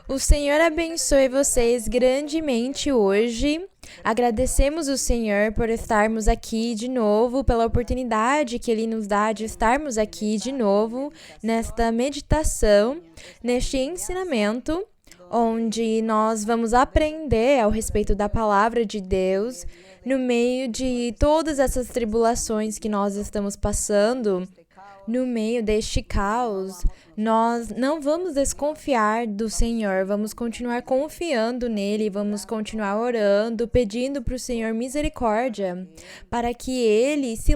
O Senhor abençoe vocês grandemente hoje. Agradecemos o Senhor por estarmos aqui de novo, pela oportunidade que Ele nos dá de estarmos aqui de novo nesta meditação, neste ensinamento, onde nós vamos aprender ao respeito da palavra de Deus no meio de todas essas tribulações que nós estamos passando. No meio deste caos, nós não vamos desconfiar do Senhor, vamos continuar confiando nele, vamos continuar orando, pedindo para o Senhor misericórdia, para que ele se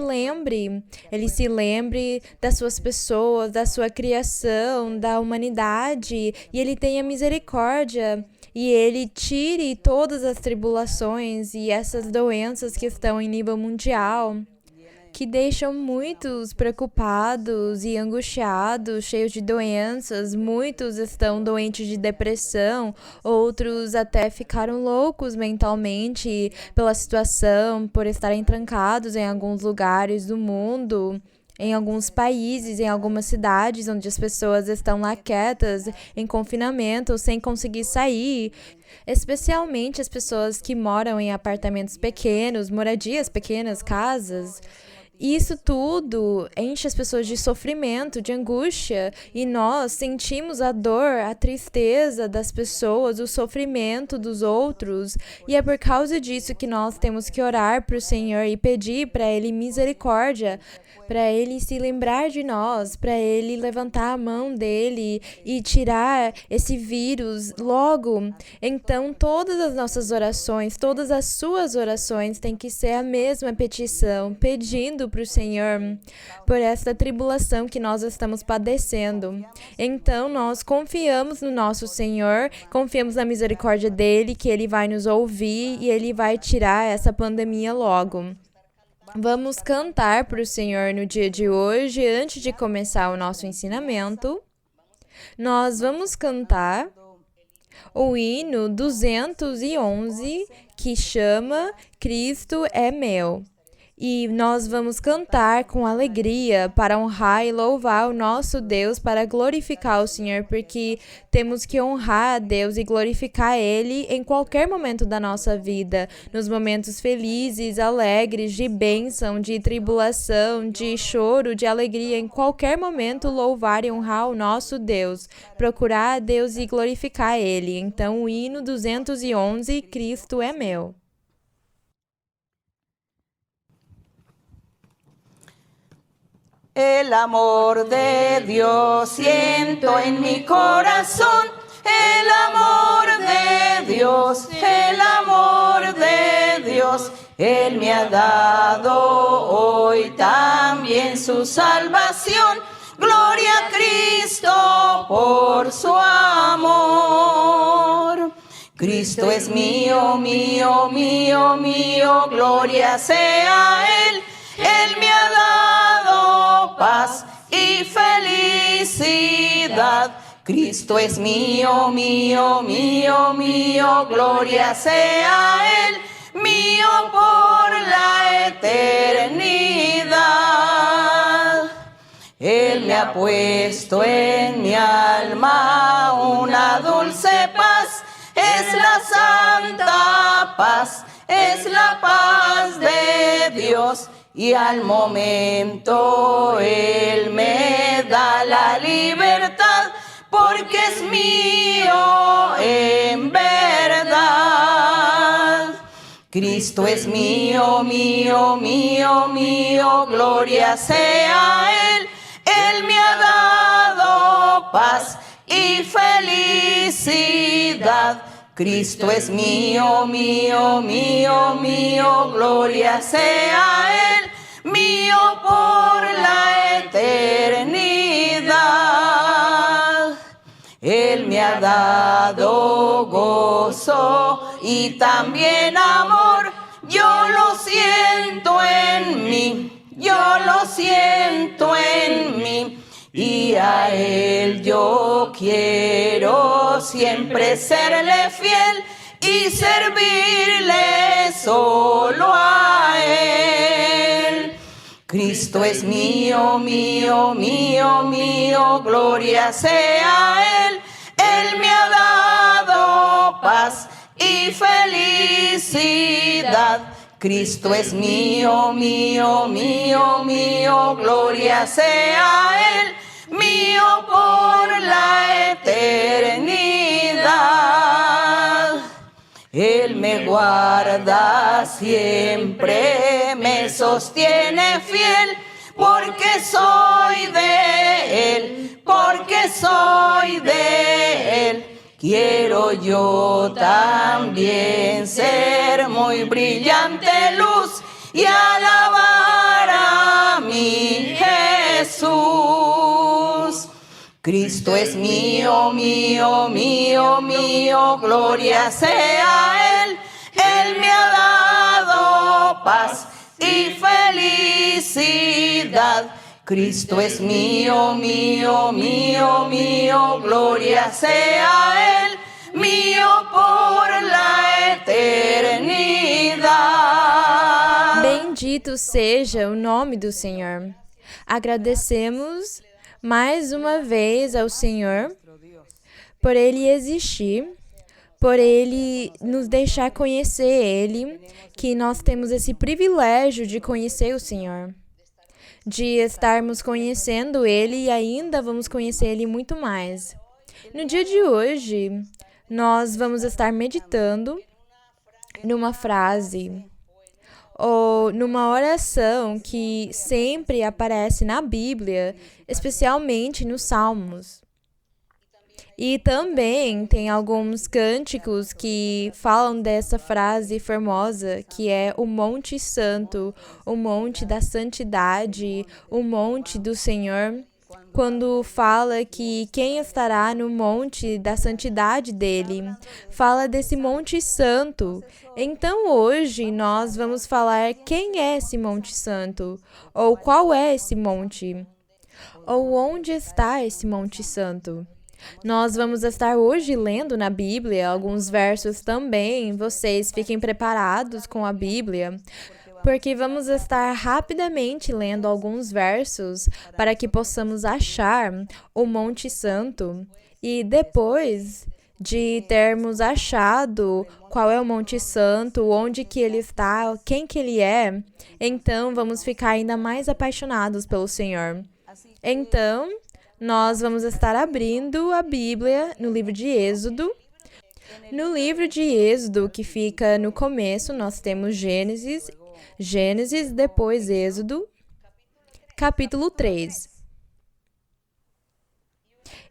lembre das suas pessoas, da sua criação, da humanidade, e ele tenha misericórdia. E ele tire todas as tribulações e essas doenças que estão em nível mundial, que deixam muitos preocupados e angustiados, cheios de doenças. Muitos estão doentes de depressão, outros até ficaram loucos mentalmente pela situação, por estarem trancados em alguns lugares do mundo, em alguns países, em algumas cidades onde as pessoas estão lá quietas, em confinamento, sem conseguir sair. Especialmente as pessoas que moram em apartamentos pequenos, moradias pequenas, casas. Isso tudo enche as pessoas de sofrimento, de angústia, e nós sentimos a dor, a tristeza das pessoas, o sofrimento dos outros, e é por causa disso que nós temos que orar para o Senhor e pedir para Ele misericórdia, para Ele se lembrar de nós, para Ele levantar a mão dele e tirar esse vírus logo. Então, todas as nossas orações, todas as suas orações têm que ser a mesma petição, pedindo para o Senhor por esta tribulação que nós estamos padecendo. Então, nós confiamos no nosso Senhor, confiamos na misericórdia dele, que ele vai nos ouvir e ele vai tirar essa pandemia logo. Vamos cantar para o Senhor no dia de hoje, antes de começar o nosso ensinamento. Nós vamos cantar o hino 211, que chama Cristo é Meu. E nós vamos cantar com alegria para honrar e louvar o nosso Deus, para glorificar o Senhor, porque temos que honrar a Deus e glorificar Ele em qualquer momento da nossa vida, nos momentos felizes, alegres, de bênção, de tribulação, de choro, de alegria, em qualquer momento louvar e honrar o nosso Deus, procurar a Deus e glorificar Ele. Então, o hino 211, Cristo é Meu. El amor de Dios siento en mi corazón, el amor de Dios, el amor de Dios. Él me ha dado hoy también su salvación. Gloria a Cristo por su amor. Cristo es mío, mío, mío, mío, gloria sea a Él. Él me ha dado paz y felicidad. Cristo es mío, mío, mío, mío, gloria sea a Él, mío por la eternidad. Él me ha puesto en mi alma una dulce paz, es la santa paz, es la paz de Dios. Y al momento Él me da la libertad, porque es mío en verdad. Cristo es mío, mío, mío, mío, gloria sea a Él. Él me ha dado paz y felicidad. Cristo es mío, mío, mío, mío, gloria sea a Él, mío por la eternidad. Él me ha dado gozo y también amor, yo lo siento en mí, yo lo siento en mí. Y a Él yo quiero siempre serle fiel y servirle solo a Él. Cristo es mío, mío, mío, mío, gloria sea a Él. Él me ha dado y felicidad. Cristo es mío, mío, mío, mío, gloria sea Él, mío por la eternidad. Él me guarda siempre, me sostiene fiel, porque soy de Él, porque soy de Él. Quiero yo también ser muy brillante luz y alabar a mi Jesús. Cristo es mío, mío, mío, mío, gloria sea Él. Él me ha dado paz y felicidad. Cristo es mío, mío, mío, mío, gloria sea Él, mío por la eternidad. Bendito seja o nome do Senhor. Agradecemos mais uma vez ao Senhor por Ele existir, por Ele nos deixar conhecer Ele, que nós temos esse privilégio de conhecer o Senhor, de estarmos conhecendo Ele e ainda vamos conhecer Ele muito mais. No dia de hoje, nós vamos estar meditando numa frase ou numa oração que sempre aparece na Bíblia, especialmente nos Salmos. E também tem alguns cânticos que falam dessa frase famosa, que é o Monte Santo, o Monte da Santidade, o Monte do Senhor, quando fala que quem estará no Monte da Santidade dele, fala desse Monte Santo. Então hoje nós vamos falar quem é esse Monte Santo, ou qual é esse monte, ou onde está esse Monte Santo. Nós vamos estar hoje lendo na Bíblia alguns versos também. Vocês fiquem preparados com a Bíblia, porque vamos estar rapidamente lendo alguns versos para que possamos achar o Monte Santo. E depois de termos achado qual é o Monte Santo, onde que ele está, quem que ele é, então vamos ficar ainda mais apaixonados pelo Senhor. Então, nós vamos estar abrindo a Bíblia no livro de Êxodo. No livro de Êxodo, que fica no começo, nós temos Gênesis, depois Êxodo, capítulo 3.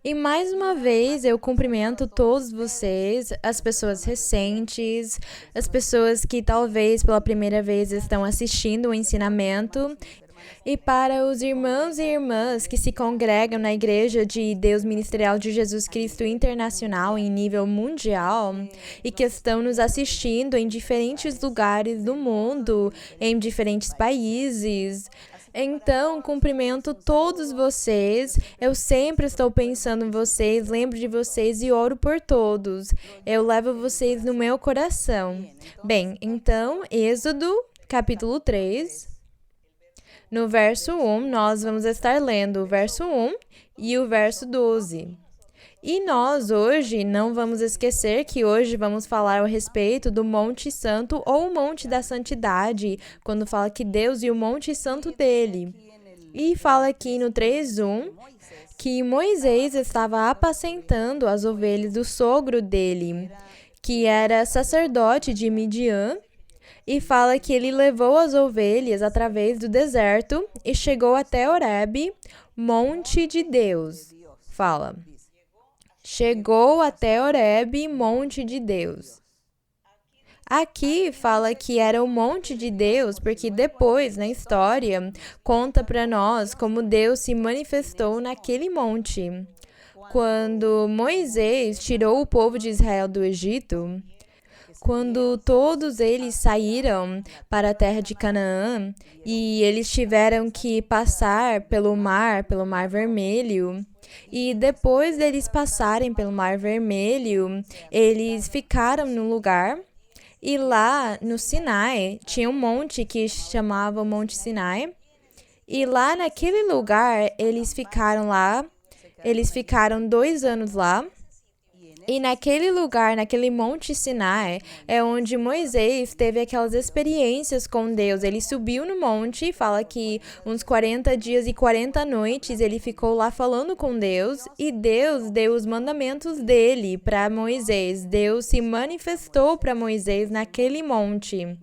E mais uma vez eu cumprimento todos vocês, as pessoas recentes, as pessoas que talvez pela primeira vez estão assistindo o ensinamento. E para os irmãos e irmãs que se congregam na Igreja de Deus Ministerial de Jesus Cristo Internacional em nível mundial e que estão nos assistindo em diferentes lugares do mundo, em diferentes países. Então, cumprimento todos vocês. Eu sempre estou pensando em vocês, lembro de vocês e oro por todos. Eu levo vocês no meu coração. Bem, então, Êxodo, capítulo 3. No verso 1, nós vamos estar lendo o verso 1 e o verso 12. E nós hoje não vamos esquecer que hoje vamos falar a respeito do Monte Santo ou o Monte da Santidade, quando fala que Deus e o Monte Santo dele. E fala aqui no 3:1 que Moisés estava apacentando as ovelhas do sogro dele, que era sacerdote de Midian. E fala que ele levou as ovelhas através do deserto e chegou até Horebe, monte de Deus. Fala. Chegou até Horebe, monte de Deus. Aqui fala que era o monte de Deus, porque depois, na história, conta para nós como Deus se manifestou naquele monte. Quando Moisés tirou o povo de Israel do Egito, quando todos eles saíram para a terra de Canaã e eles tiveram que passar pelo Mar Vermelho, e depois deles passarem pelo Mar Vermelho, eles ficaram num lugar, e lá no Sinai tinha um monte que chamava Monte Sinai, e lá naquele lugar eles ficaram 2 anos lá. E naquele lugar, naquele Monte Sinai, é onde Moisés teve aquelas experiências com Deus. Ele subiu no monte, fala que uns 40 dias e 40 noites ele ficou lá falando com Deus, e Deus deu os mandamentos dele para Moisés. Deus se manifestou para Moisés naquele monte.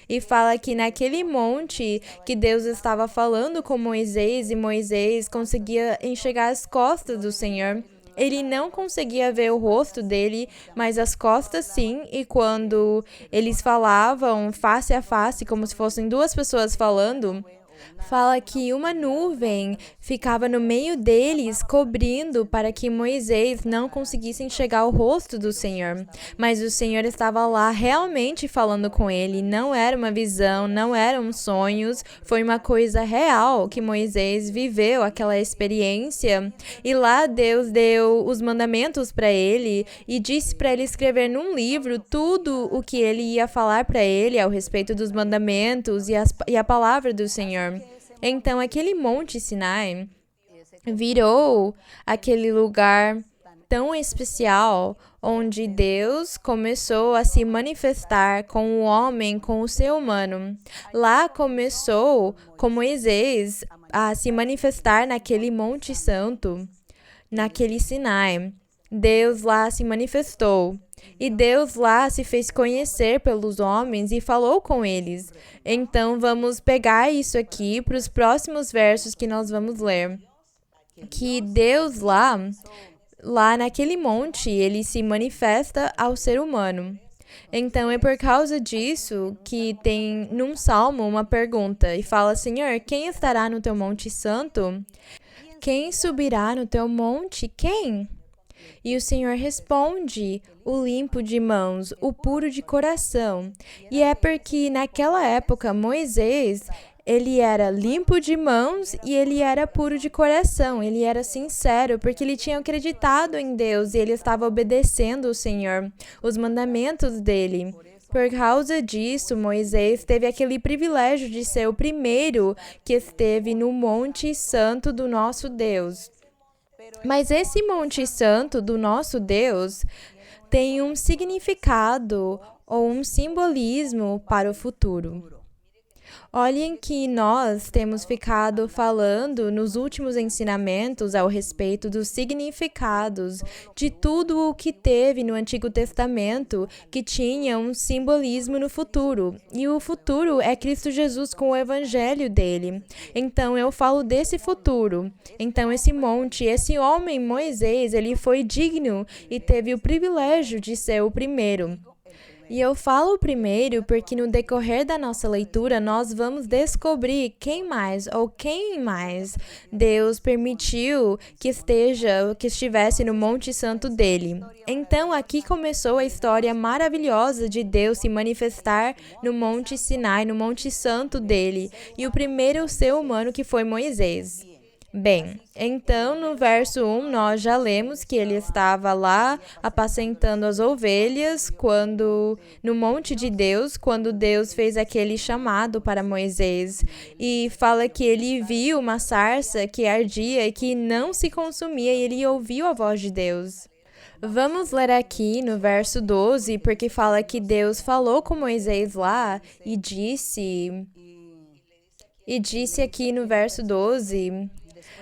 E fala que naquele monte que Deus estava falando com Moisés, e Moisés conseguia enxergar as costas do Senhor. Ele não conseguia ver o rosto dele, mas as costas sim, e quando eles falavam face a face, como se fossem duas pessoas falando, fala que uma nuvem ficava no meio deles, cobrindo para que Moisés não conseguisse enxergar o rosto do Senhor. Mas o Senhor estava lá realmente falando com ele, não era uma visão, não eram sonhos, foi uma coisa real que Moisés viveu, aquela experiência. E lá Deus deu os mandamentos para ele e disse para ele escrever num livro tudo o que ele ia falar para ele ao respeito dos mandamentos e a palavra do Senhor. Então, aquele Monte Sinai virou aquele lugar tão especial onde Deus começou a se manifestar com o homem, com o ser humano. Lá começou com Moisés a se manifestar naquele Monte Santo, naquele Sinai. Deus lá se manifestou. E Deus lá se fez conhecer pelos homens e falou com eles. Então, vamos pegar isso aqui para os próximos versos que nós vamos ler. Que Deus lá naquele monte, ele se manifesta ao ser humano. Então, é por causa disso que tem num salmo uma pergunta e fala: Senhor, quem estará no teu monte santo? Quem subirá no teu monte? Quem? E o Senhor responde: o limpo de mãos, o puro de coração. E é porque naquela época Moisés, ele era limpo de mãos e ele era puro de coração. Ele era sincero porque ele tinha acreditado em Deus e ele estava obedecendo o Senhor, os mandamentos dele. Por causa disso, Moisés teve aquele privilégio de ser o primeiro que esteve no Monte Santo do nosso Deus. Mas esse Monte Santo do nosso Deus tem um significado ou um simbolismo para o futuro. Olhem que nós temos ficado falando nos últimos ensinamentos ao respeito dos significados de tudo o que teve no Antigo Testamento que tinha um simbolismo no futuro. E o futuro é Cristo Jesus com o evangelho dele. Então eu falo desse futuro. Então esse monte, esse homem Moisés, ele foi digno e teve o privilégio de ser o primeiro. E eu falo primeiro porque no decorrer da nossa leitura nós vamos descobrir quem mais Deus permitiu que estivesse no Monte Santo dele. Então aqui começou a história maravilhosa de Deus se manifestar no Monte Sinai, no Monte Santo dele, e o primeiro ser humano que foi Moisés. Bem, então no verso 1 nós já lemos que ele estava lá apacentando as ovelhas no monte de Deus, quando Deus fez aquele chamado para Moisés, e fala que ele viu uma sarça que ardia e que não se consumia, e ele ouviu a voz de Deus. Vamos ler aqui no verso 12, porque fala que Deus falou com Moisés lá e disse aqui no verso 12...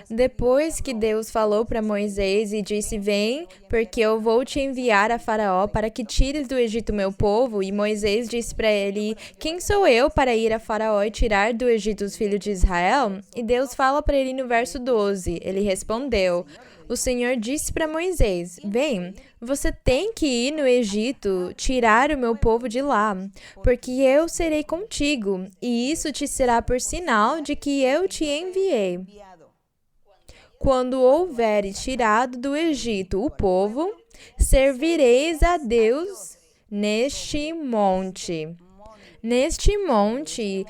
Depois que Deus falou para Moisés e disse: vem, porque eu vou te enviar a Faraó para que tires do Egito meu povo. E Moisés disse para ele: quem sou eu para ir a Faraó e tirar do Egito os filhos de Israel? E Deus fala para ele no verso 12. Ele respondeu: o Senhor disse para Moisés: vem, você tem que ir no Egito, tirar o meu povo de lá, porque eu serei contigo, e isso te será por sinal de que eu te enviei. Quando houveres tirado do Egito o povo, servireis a Deus neste monte. Neste monte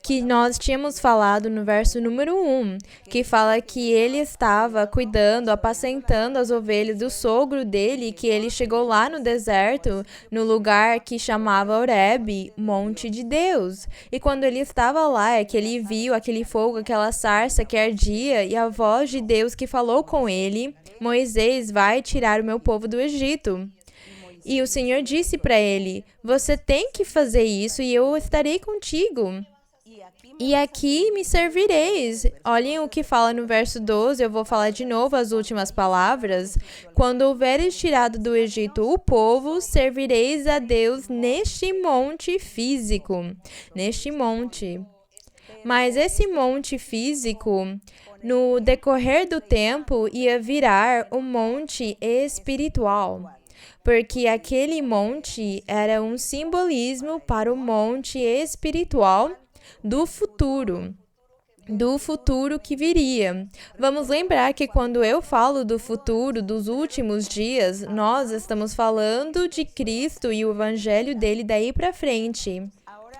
que nós tínhamos falado no verso número 1, que fala que ele estava cuidando, apacentando as ovelhas do sogro dele, que ele chegou lá no deserto, no lugar que chamava Horebe, Monte de Deus. E quando ele estava lá, é que ele viu aquele fogo, aquela sarça que ardia, e a voz de Deus que falou com ele: Moisés vai tirar o meu povo do Egito. E o Senhor disse para ele: você tem que fazer isso e eu estarei contigo. E aqui me servireis. Olhem o que fala no verso 12, eu vou falar de novo as últimas palavras. Quando houveres tirado do Egito o povo, servireis a Deus neste monte físico. Neste monte. Mas esse monte físico, no decorrer do tempo, ia virar um monte espiritual. Porque aquele monte era um simbolismo para o monte espiritual do futuro que viria. Vamos lembrar que quando eu falo do futuro, dos últimos dias, nós estamos falando de Cristo e o evangelho dele daí para frente.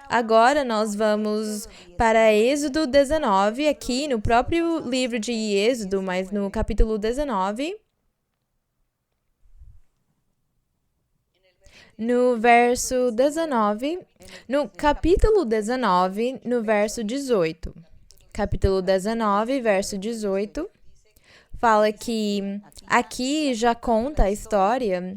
Agora nós vamos para Êxodo 19, aqui no próprio livro de Êxodo, mas no capítulo 19. No verso 19, no capítulo 19, no verso 18. Capítulo 19, verso 18, fala que aqui já conta a história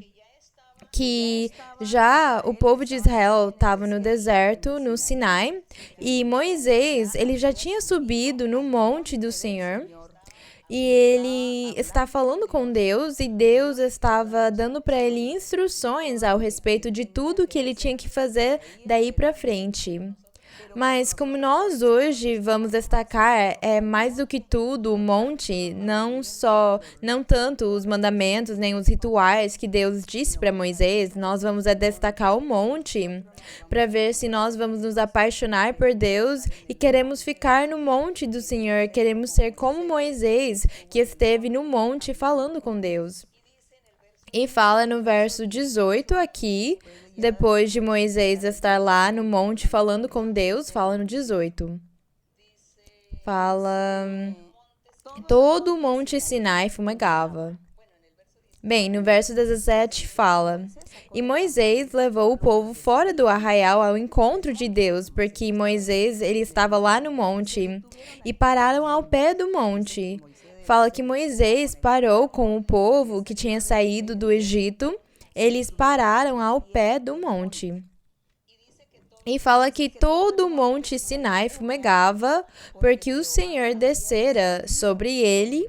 que já o povo de Israel estava no deserto, no Sinai, e Moisés, ele já tinha subido no monte do Senhor. E ele está falando com Deus e Deus estava dando para ele instruções ao respeito de tudo que ele tinha que fazer daí para frente. Mas como nós hoje vamos destacar, é mais do que tudo o monte, não tanto os mandamentos nem os rituais que Deus disse para Moisés, nós vamos destacar o monte para ver se nós vamos nos apaixonar por Deus e queremos ficar no monte do Senhor, queremos ser como Moisés, que esteve no monte falando com Deus. E fala no verso 18 aqui, depois de Moisés estar lá no monte falando com Deus, fala no 18. Fala, todo o monte Sinai fumegava. Bem, no verso 17 fala, e Moisés levou o povo fora do arraial ao encontro de Deus, porque Moisés ele estava lá no monte, e pararam ao pé do monte. Fala que Moisés parou com o povo que tinha saído do Egito, eles pararam ao pé do monte. E fala que todo o monte Sinai fumegava, porque o Senhor descera sobre ele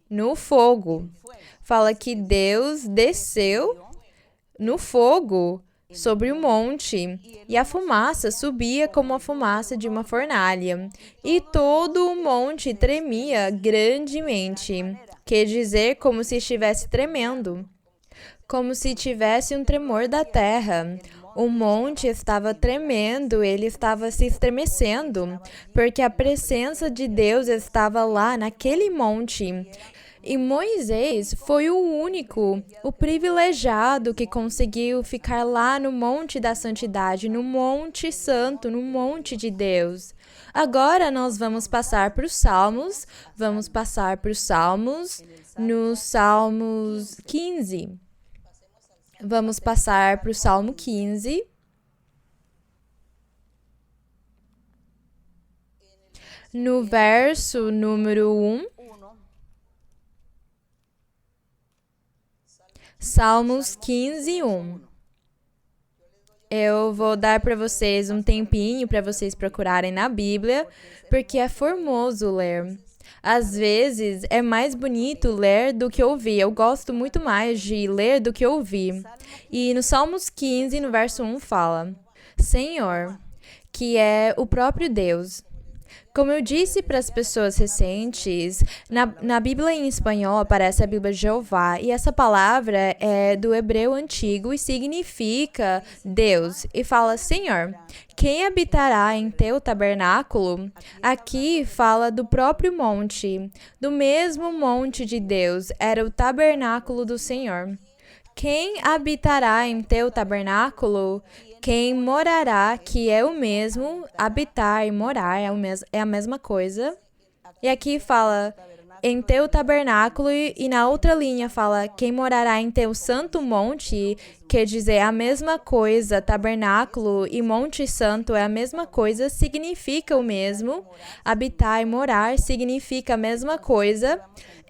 no fogo. Fala que Deus desceu no fogo sobre o monte, e a fumaça subia como a fumaça de uma fornalha, e todo o monte tremia grandemente, quer dizer, como se estivesse tremendo, como se tivesse um tremor da terra. O monte estava tremendo, ele estava se estremecendo, porque a presença de Deus estava lá naquele monte. E Moisés foi o único, o privilegiado que conseguiu ficar lá no Monte da Santidade, no Monte Santo, no Monte de Deus. Agora nós vamos passar para os Salmos, no Salmos 15. Vamos passar para o Salmo 15. No verso número 1. Salmos 15, 1. Eu vou dar para vocês um tempinho para vocês procurarem na Bíblia, porque é formoso ler. Às vezes, é mais bonito ler do que ouvir. Eu gosto muito mais de ler do que ouvir. E no Salmos 15, no verso 1, fala: Senhor, que é o próprio Deus. Como eu disse para as pessoas recentes, na Bíblia em espanhol aparece a Bíblia de Jeová, e essa palavra é do hebreu antigo e significa Deus, e fala Senhor. Quem habitará em teu tabernáculo? Aqui fala do próprio monte, do mesmo monte de Deus, era o tabernáculo do Senhor. Quem habitará em teu tabernáculo? Quem morará, que é o mesmo, habitar e morar é a mesma coisa. E aqui fala em teu tabernáculo e na outra linha fala quem morará em teu santo monte, quer dizer a mesma coisa, tabernáculo e monte santo é a mesma coisa, significa o mesmo, habitar e morar significa a mesma coisa.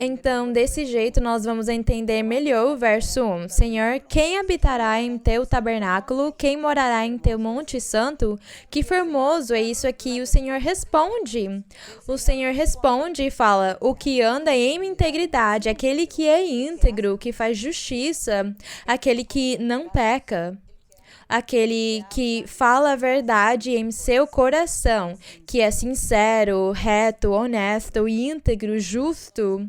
Então, desse jeito, nós vamos entender melhor o verso 1. Senhor, quem habitará em teu tabernáculo? Quem morará em teu monte santo? Que formoso é isso aqui. O Senhor responde. O Senhor responde e fala, o que anda em integridade, aquele que é íntegro, que faz justiça, aquele que não peca. Aquele que fala a verdade em seu coração, que é sincero, reto, honesto, íntegro, justo.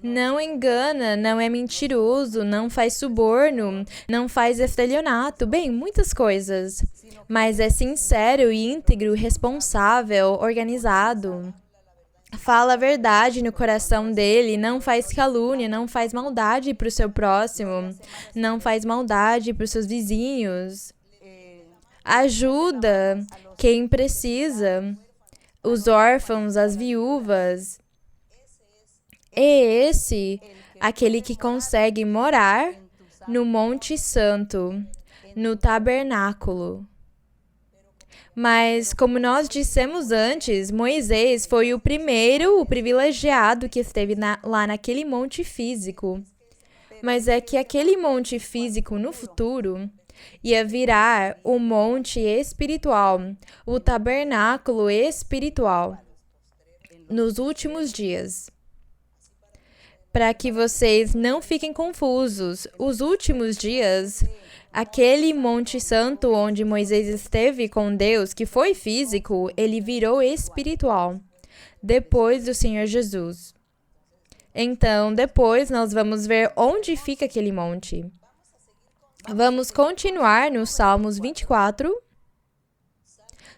Não engana, não é mentiroso, não faz suborno, não faz estelionato, bem, muitas coisas. Mas é sincero, íntegro, responsável, organizado. Fala a verdade no coração dele, não faz calúnia, não faz maldade para o seu próximo, não faz maldade para os seus vizinhos. Ajuda quem precisa, os órfãos, as viúvas. É esse aquele que consegue morar no Monte Santo, no tabernáculo. Mas, como nós dissemos antes, Moisés foi o primeiro, o privilegiado que esteve lá naquele monte físico. Mas é que aquele monte físico no futuro ia virar o monte espiritual, o tabernáculo espiritual, nos últimos dias. Para que vocês não fiquem confusos, os últimos dias, aquele Monte Santo onde Moisés esteve com Deus, que foi físico, ele virou espiritual, depois do Senhor Jesus. Então, depois nós vamos ver onde fica aquele monte. Vamos continuar no Salmos 24.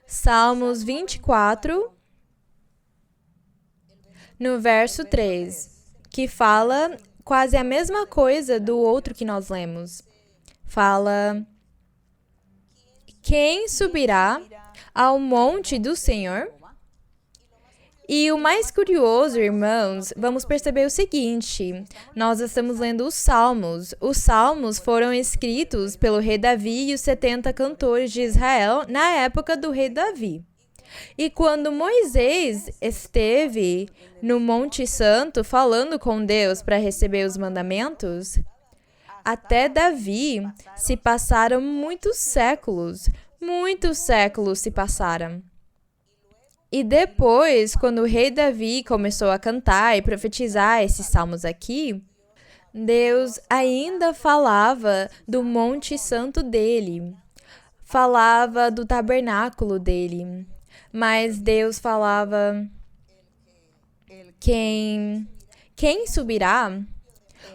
Salmos 24, no verso 3, que fala quase a mesma coisa do outro que nós lemos. Fala, quem subirá ao monte do Senhor? E o mais curioso, irmãos, vamos perceber o seguinte, nós estamos lendo os Salmos. Os Salmos foram escritos pelo rei Davi e os 70 cantores de Israel na época do rei Davi. E quando Moisés esteve no Monte Santo falando com Deus para receber os mandamentos, até Davi se passaram muitos séculos se passaram. E depois, quando o rei Davi começou a cantar e profetizar esses salmos aqui, Deus ainda falava do Monte Santo dele, falava do tabernáculo dele, mas Deus falava, quem subirá?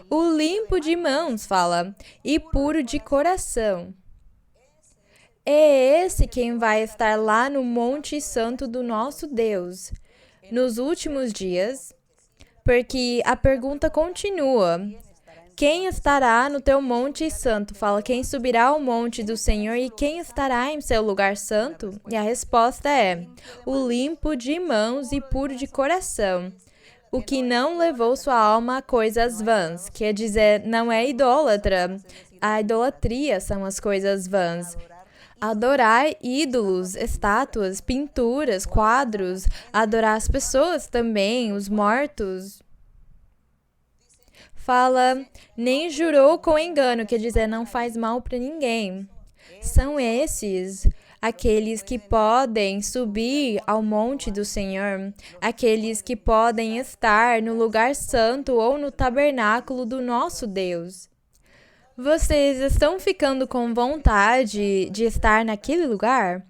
O limpo de mãos, fala, e puro de coração. É esse quem vai estar lá no Monte Santo do nosso Deus, nos últimos dias, porque a pergunta continua. Quem estará no teu Monte Santo? Fala, quem subirá ao monte do Senhor e quem estará em seu lugar santo? E a resposta é, o limpo de mãos e puro de coração, o que não levou sua alma a coisas vãs, quer dizer, não é idólatra. A idolatria são as coisas vãs. Adorar ídolos, estátuas, pinturas, quadros, adorar as pessoas também, os mortos. Fala, nem jurou com engano, quer dizer, não faz mal para ninguém. São esses aqueles que podem subir ao monte do Senhor, aqueles que podem estar no lugar santo ou no tabernáculo do nosso Deus. Vocês estão ficando com vontade de estar naquele lugar?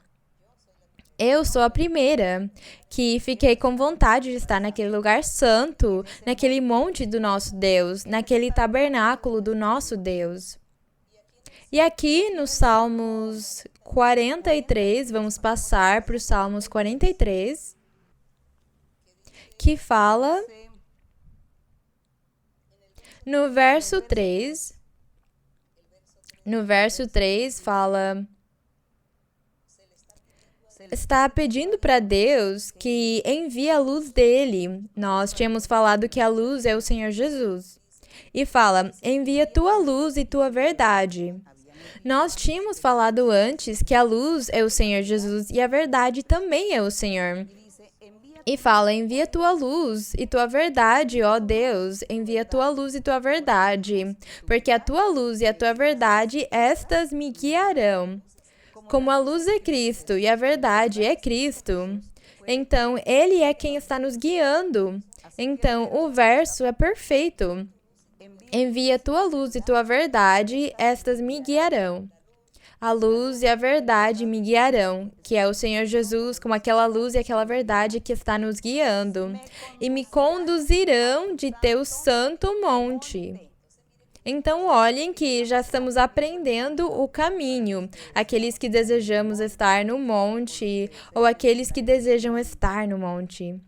Eu sou a primeira que fiquei com vontade de estar naquele lugar santo, naquele monte do nosso Deus, naquele tabernáculo do nosso Deus. E aqui no Salmos 43, vamos passar para o Salmos 43, que fala no verso 3. No verso 3 fala, está pedindo para Deus que envie a luz dele. Nós tínhamos falado que a luz é o Senhor Jesus. E fala, envia tua luz e tua verdade. Nós tínhamos falado antes que a luz é o Senhor Jesus e a verdade também é o Senhor. E fala, envia tua luz e tua verdade, ó Deus, envia tua luz e tua verdade, porque a tua luz e a tua verdade, estas me guiarão. Como a luz é Cristo e a verdade é Cristo, então Ele é quem está nos guiando. Então, o verso é perfeito. Envia tua luz e tua verdade, estas me guiarão. A luz e a verdade me guiarão, que é o Senhor Jesus, como aquela luz e aquela verdade que está nos guiando, e me conduzirão de teu santo monte. Então, olhem que já estamos aprendendo o caminho. Aqueles que desejamos estar no monte, ou aqueles que desejam estar no monte.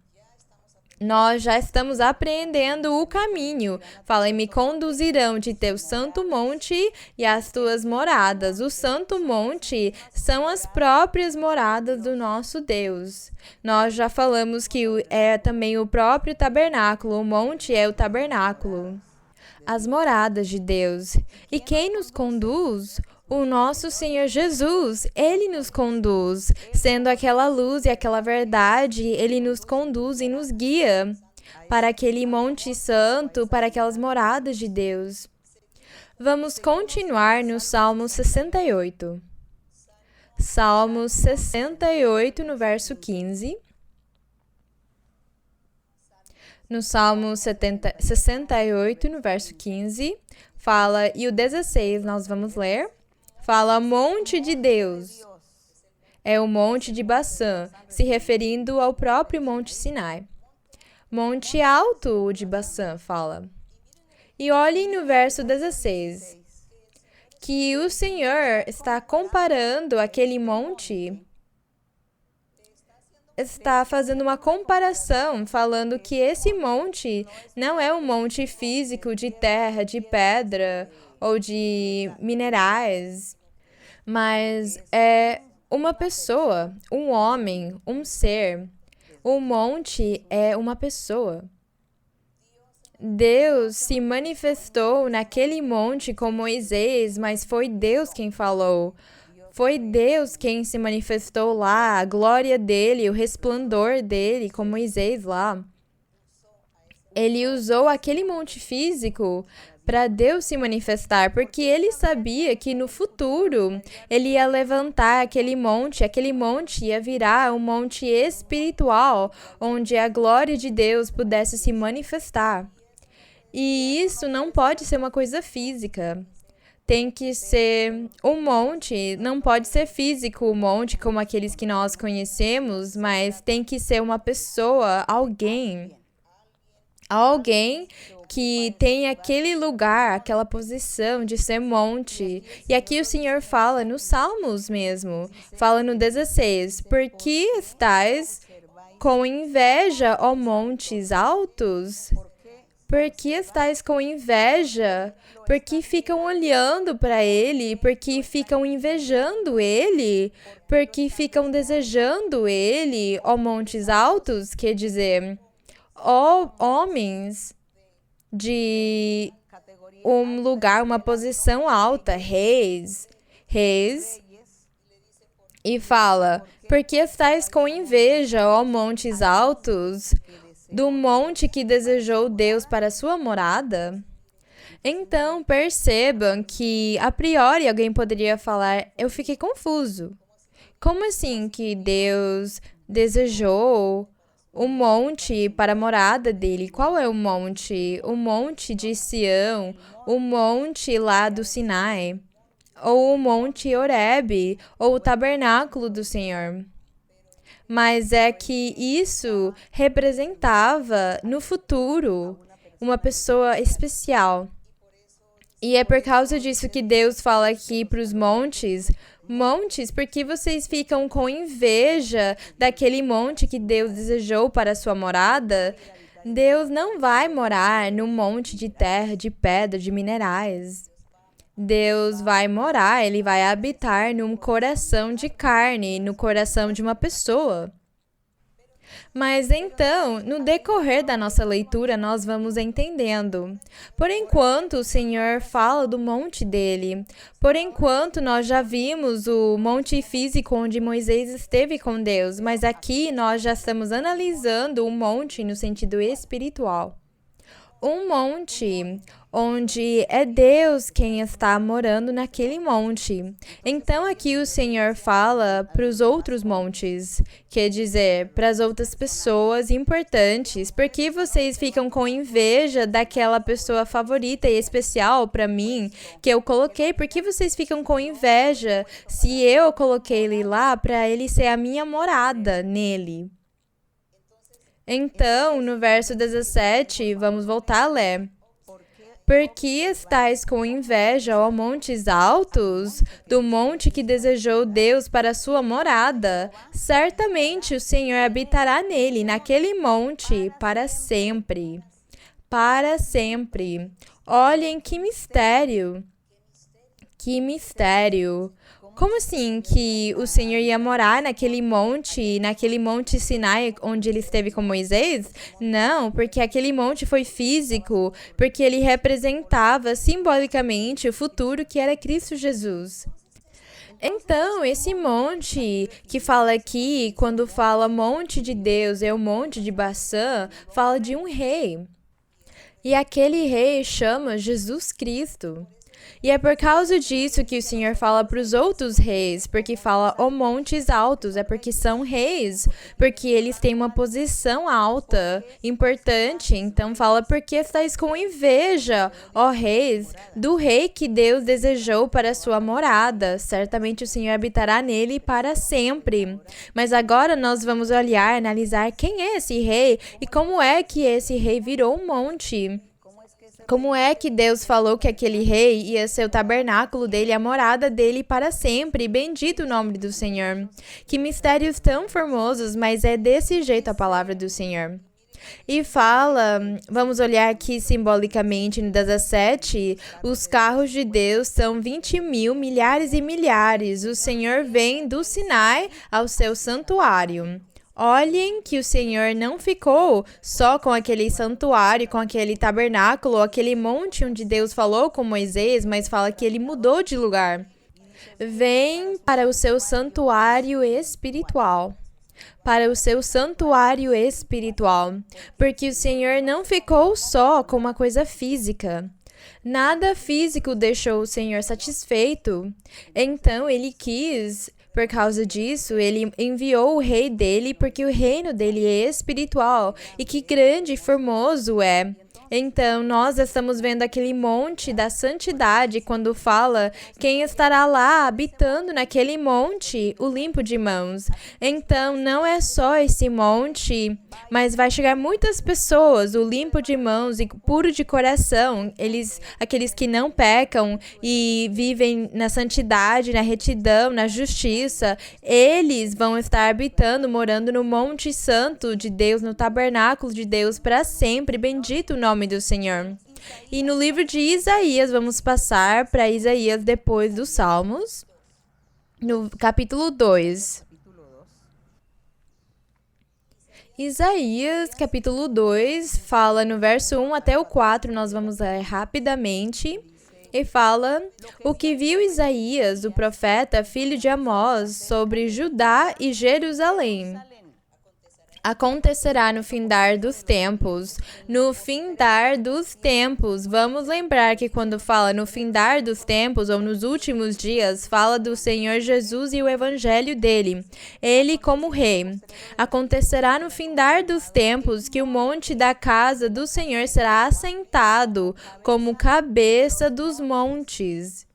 Nós já estamos aprendendo o caminho. Fala, e me conduzirão de teu santo monte e às tuas moradas. O santo monte são as próprias moradas do nosso Deus. Nós já falamos que é também o próprio tabernáculo. O monte é o tabernáculo. As moradas de Deus. E quem nos conduz? O nosso Senhor Jesus, Ele nos conduz, sendo aquela luz e aquela verdade, Ele nos conduz e nos guia para aquele monte santo, para aquelas moradas de Deus. Vamos continuar no Salmo 68. Salmo 68, no verso 15. No Salmo 68, no verso 15, fala, e o 16 nós vamos ler. Fala, monte de Deus. É o monte de Baçã, se referindo ao próprio monte Sinai. Monte alto de Baçã, fala. E olhem no verso 16, que o Senhor está comparando aquele monte, está fazendo uma comparação, falando que esse monte não é um monte físico de terra, de pedra ou de minerais, mas é uma pessoa, um homem, um ser. O monte é uma pessoa. Deus se manifestou naquele monte com Moisés, mas foi Deus quem falou. Foi Deus quem se manifestou lá, a glória dele, o resplendor dele com Moisés lá. Ele usou aquele monte físico para Deus se manifestar, porque ele sabia que no futuro ele ia levantar aquele monte ia virar um monte espiritual, onde a glória de Deus pudesse se manifestar. E isso não pode ser uma coisa física. Tem que ser um monte, não pode ser físico o monte como aqueles que nós conhecemos, mas tem que ser uma pessoa, alguém que tem aquele lugar, aquela posição de ser monte. E aqui o Senhor fala nos Salmos mesmo, fala no 16, por que estais com inveja, ó montes altos? Por que estais com inveja? Porque ficam olhando para ele, porque ficam invejando ele, porque ficam desejando ele, ó montes altos, quer dizer, ó homens de um lugar, uma posição alta, reis, e fala, porque estais com inveja, ó montes altos, do monte que desejou Deus para a sua morada? Então, percebam que, a priori, alguém poderia falar, eu fiquei confuso. Como assim que Deus desejou o monte para a morada dele? Qual é o monte? O monte de Sião, o monte lá do Sinai, ou o monte Horebe, ou o tabernáculo do Senhor. Mas é que isso representava, no futuro, uma pessoa especial. E é por causa disso que Deus fala aqui para os montes, por que vocês ficam com inveja daquele monte que Deus desejou para a sua morada? Deus não vai morar num monte de terra, de pedra, de minerais. Deus vai morar, ele vai habitar num coração de carne, no coração de uma pessoa. Mas então, no decorrer da nossa leitura, nós vamos entendendo. Por enquanto, o Senhor fala do monte dele. Por enquanto, nós já vimos o monte físico onde Moisés esteve com Deus, mas aqui nós já estamos analisando o monte no sentido espiritual. Um monte onde é Deus quem está morando naquele monte. Então aqui o Senhor fala para os outros montes, quer dizer, para as outras pessoas importantes. Por que vocês ficam com inveja daquela pessoa favorita e especial para mim que eu coloquei? Por que vocês ficam com inveja se eu coloquei ele lá para ele ser a minha morada nele? Então, no verso 17, vamos voltar a ler. Por que estáis com inveja, ó montes altos, do monte que desejou Deus para sua morada? Certamente o Senhor habitará nele, naquele monte, para sempre. Para sempre. Olhem que mistério! Que mistério! Como assim que o Senhor ia morar naquele monte Sinai, onde ele esteve com Moisés? Não, porque aquele monte foi físico, porque ele representava simbolicamente o futuro que era Cristo Jesus. Então, esse monte que fala aqui, quando fala monte de Deus, é o monte de Baçã, fala de um rei. E aquele rei chama Jesus Cristo. E é por causa disso que o Senhor fala para os outros reis, porque fala, ó montes altos, é porque são reis, porque eles têm uma posição alta, importante. Então fala, porque estáis com inveja, ó reis, do rei que Deus desejou para a sua morada. Certamente o Senhor habitará nele para sempre. Mas agora nós vamos olhar, analisar quem é esse rei e como é que esse rei virou um monte. Como é que Deus falou que aquele rei ia ser o tabernáculo dele, a morada dele para sempre? Bendito o nome do Senhor. Que mistérios tão formosos, mas é desse jeito a palavra do Senhor. E fala, vamos olhar aqui simbolicamente no 17, os carros de Deus são 20.000, milhares e milhares. O Senhor vem do Sinai ao seu santuário. Olhem que o Senhor não ficou só com aquele santuário, com aquele tabernáculo, aquele monte onde Deus falou com Moisés, mas fala que ele mudou de lugar. Vem para o seu santuário espiritual. Para o seu santuário espiritual. Porque o Senhor não ficou só com uma coisa física. Nada físico deixou o Senhor satisfeito. Então ele quis... Por causa disso, ele enviou o rei dele, porque o reino dele é espiritual. E que grande e formoso é! Então, nós estamos vendo aquele monte da santidade quando fala quem estará lá habitando naquele monte, o limpo de mãos. Então, não é só esse monte, mas vai chegar muitas pessoas, o limpo de mãos e puro de coração, aqueles que não pecam e vivem na santidade, na retidão, na justiça, eles vão estar habitando, morando no monte santo de Deus, no tabernáculo de Deus para sempre. Bendito o nome do Senhor. E no livro de Isaías, vamos passar para Isaías depois dos Salmos, no capítulo 2. Isaías, capítulo 2, fala no verso 1 até o 4, nós vamos ler rapidamente, e fala, o que viu Isaías, o profeta, filho de Amós, sobre Judá e Jerusalém. Acontecerá no findar dos tempos. No findar dos tempos. Vamos lembrar que quando fala no findar dos tempos ou nos últimos dias, fala do Senhor Jesus e o evangelho dele. Ele como rei. Acontecerá no findar dos tempos que o monte da casa do Senhor será assentado como cabeça dos montes.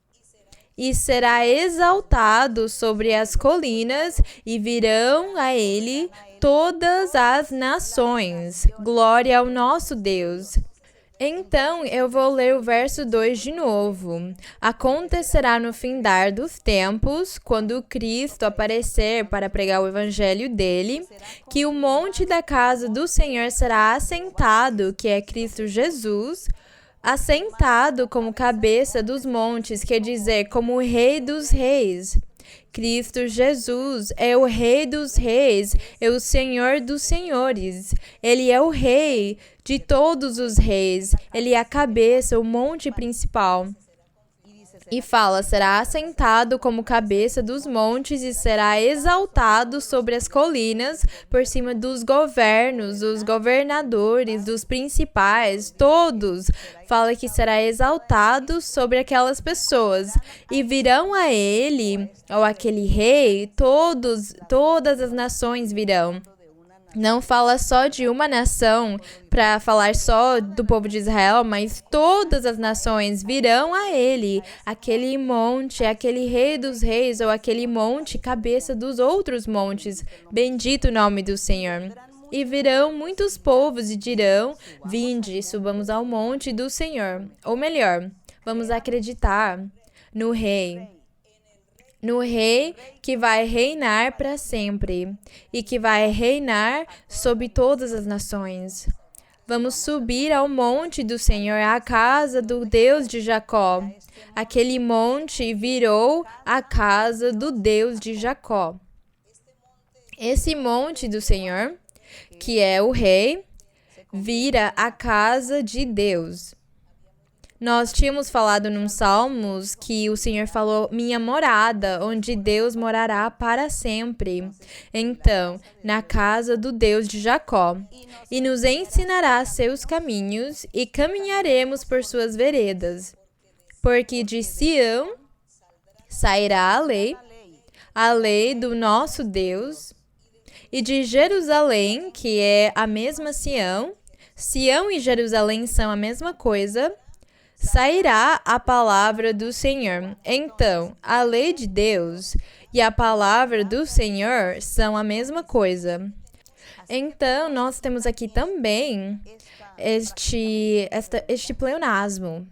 E será exaltado sobre as colinas, e virão a ele todas as nações. Glória ao nosso Deus. Então, eu vou ler o verso 2 de novo. Acontecerá no findar dos tempos, quando Cristo aparecer para pregar o evangelho dele, que o monte da casa do Senhor será assentado, que é Cristo Jesus, assentado como cabeça dos montes, quer dizer, como o Rei dos Reis. Cristo Jesus é o Rei dos Reis, é o Senhor dos Senhores. Ele é o Rei de todos os reis. Ele é a cabeça, o monte principal. E fala, será assentado como cabeça dos montes e será exaltado sobre as colinas, por cima dos governos, dos governadores, dos principais, todos. Fala que será exaltado sobre aquelas pessoas. E virão a ele, ou aquele rei, todas as nações virão. Não fala só de uma nação para falar só do povo de Israel, mas todas as nações virão a ele, aquele monte, aquele rei dos reis, ou aquele monte, cabeça dos outros montes. Bendito o nome do Senhor. E virão muitos povos e dirão, vinde, subamos ao monte do Senhor. Ou melhor, vamos acreditar no rei. No rei que vai reinar para sempre e que vai reinar sobre todas as nações. Vamos subir ao monte do Senhor, à casa do Deus de Jacó. Aquele monte virou a casa do Deus de Jacó. Esse monte do Senhor, que é o rei, vira a casa de Deus. Nós tínhamos falado nos Salmos que o Senhor falou, minha morada, onde Deus morará para sempre. Então, na casa do Deus de Jacó. E nos ensinará seus caminhos e caminharemos por suas veredas. Porque de Sião sairá a lei do nosso Deus. E de Jerusalém, que é a mesma Sião, Sião e Jerusalém são a mesma coisa, sairá a palavra do Senhor. Então, a lei de Deus e a palavra do Senhor são a mesma coisa. Então, nós temos aqui também este pleonasmo.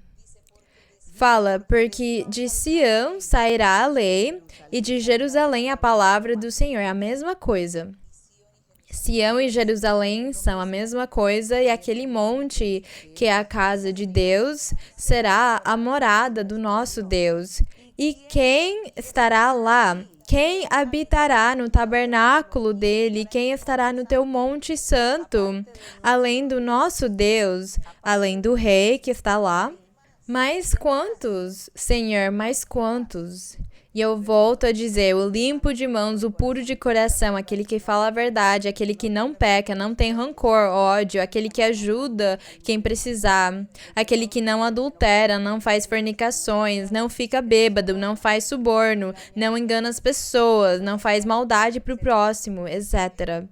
Fala, porque de Sião sairá a lei e de Jerusalém a palavra do Senhor. É a mesma coisa. Sião e Jerusalém são a mesma coisa e aquele monte que é a casa de Deus será a morada do nosso Deus. E quem estará lá? Quem habitará no tabernáculo dele? Quem estará no teu monte santo? Além do nosso Deus, além do rei que está lá? Mas quantos, Senhor, mais quantos? E eu volto a dizer, o limpo de mãos, o puro de coração, aquele que fala a verdade, aquele que não peca, não tem rancor, ódio, aquele que ajuda quem precisar, aquele que não adultera, não faz fornicações, não fica bêbado, não faz suborno, não engana as pessoas, não faz maldade para o próximo, etc.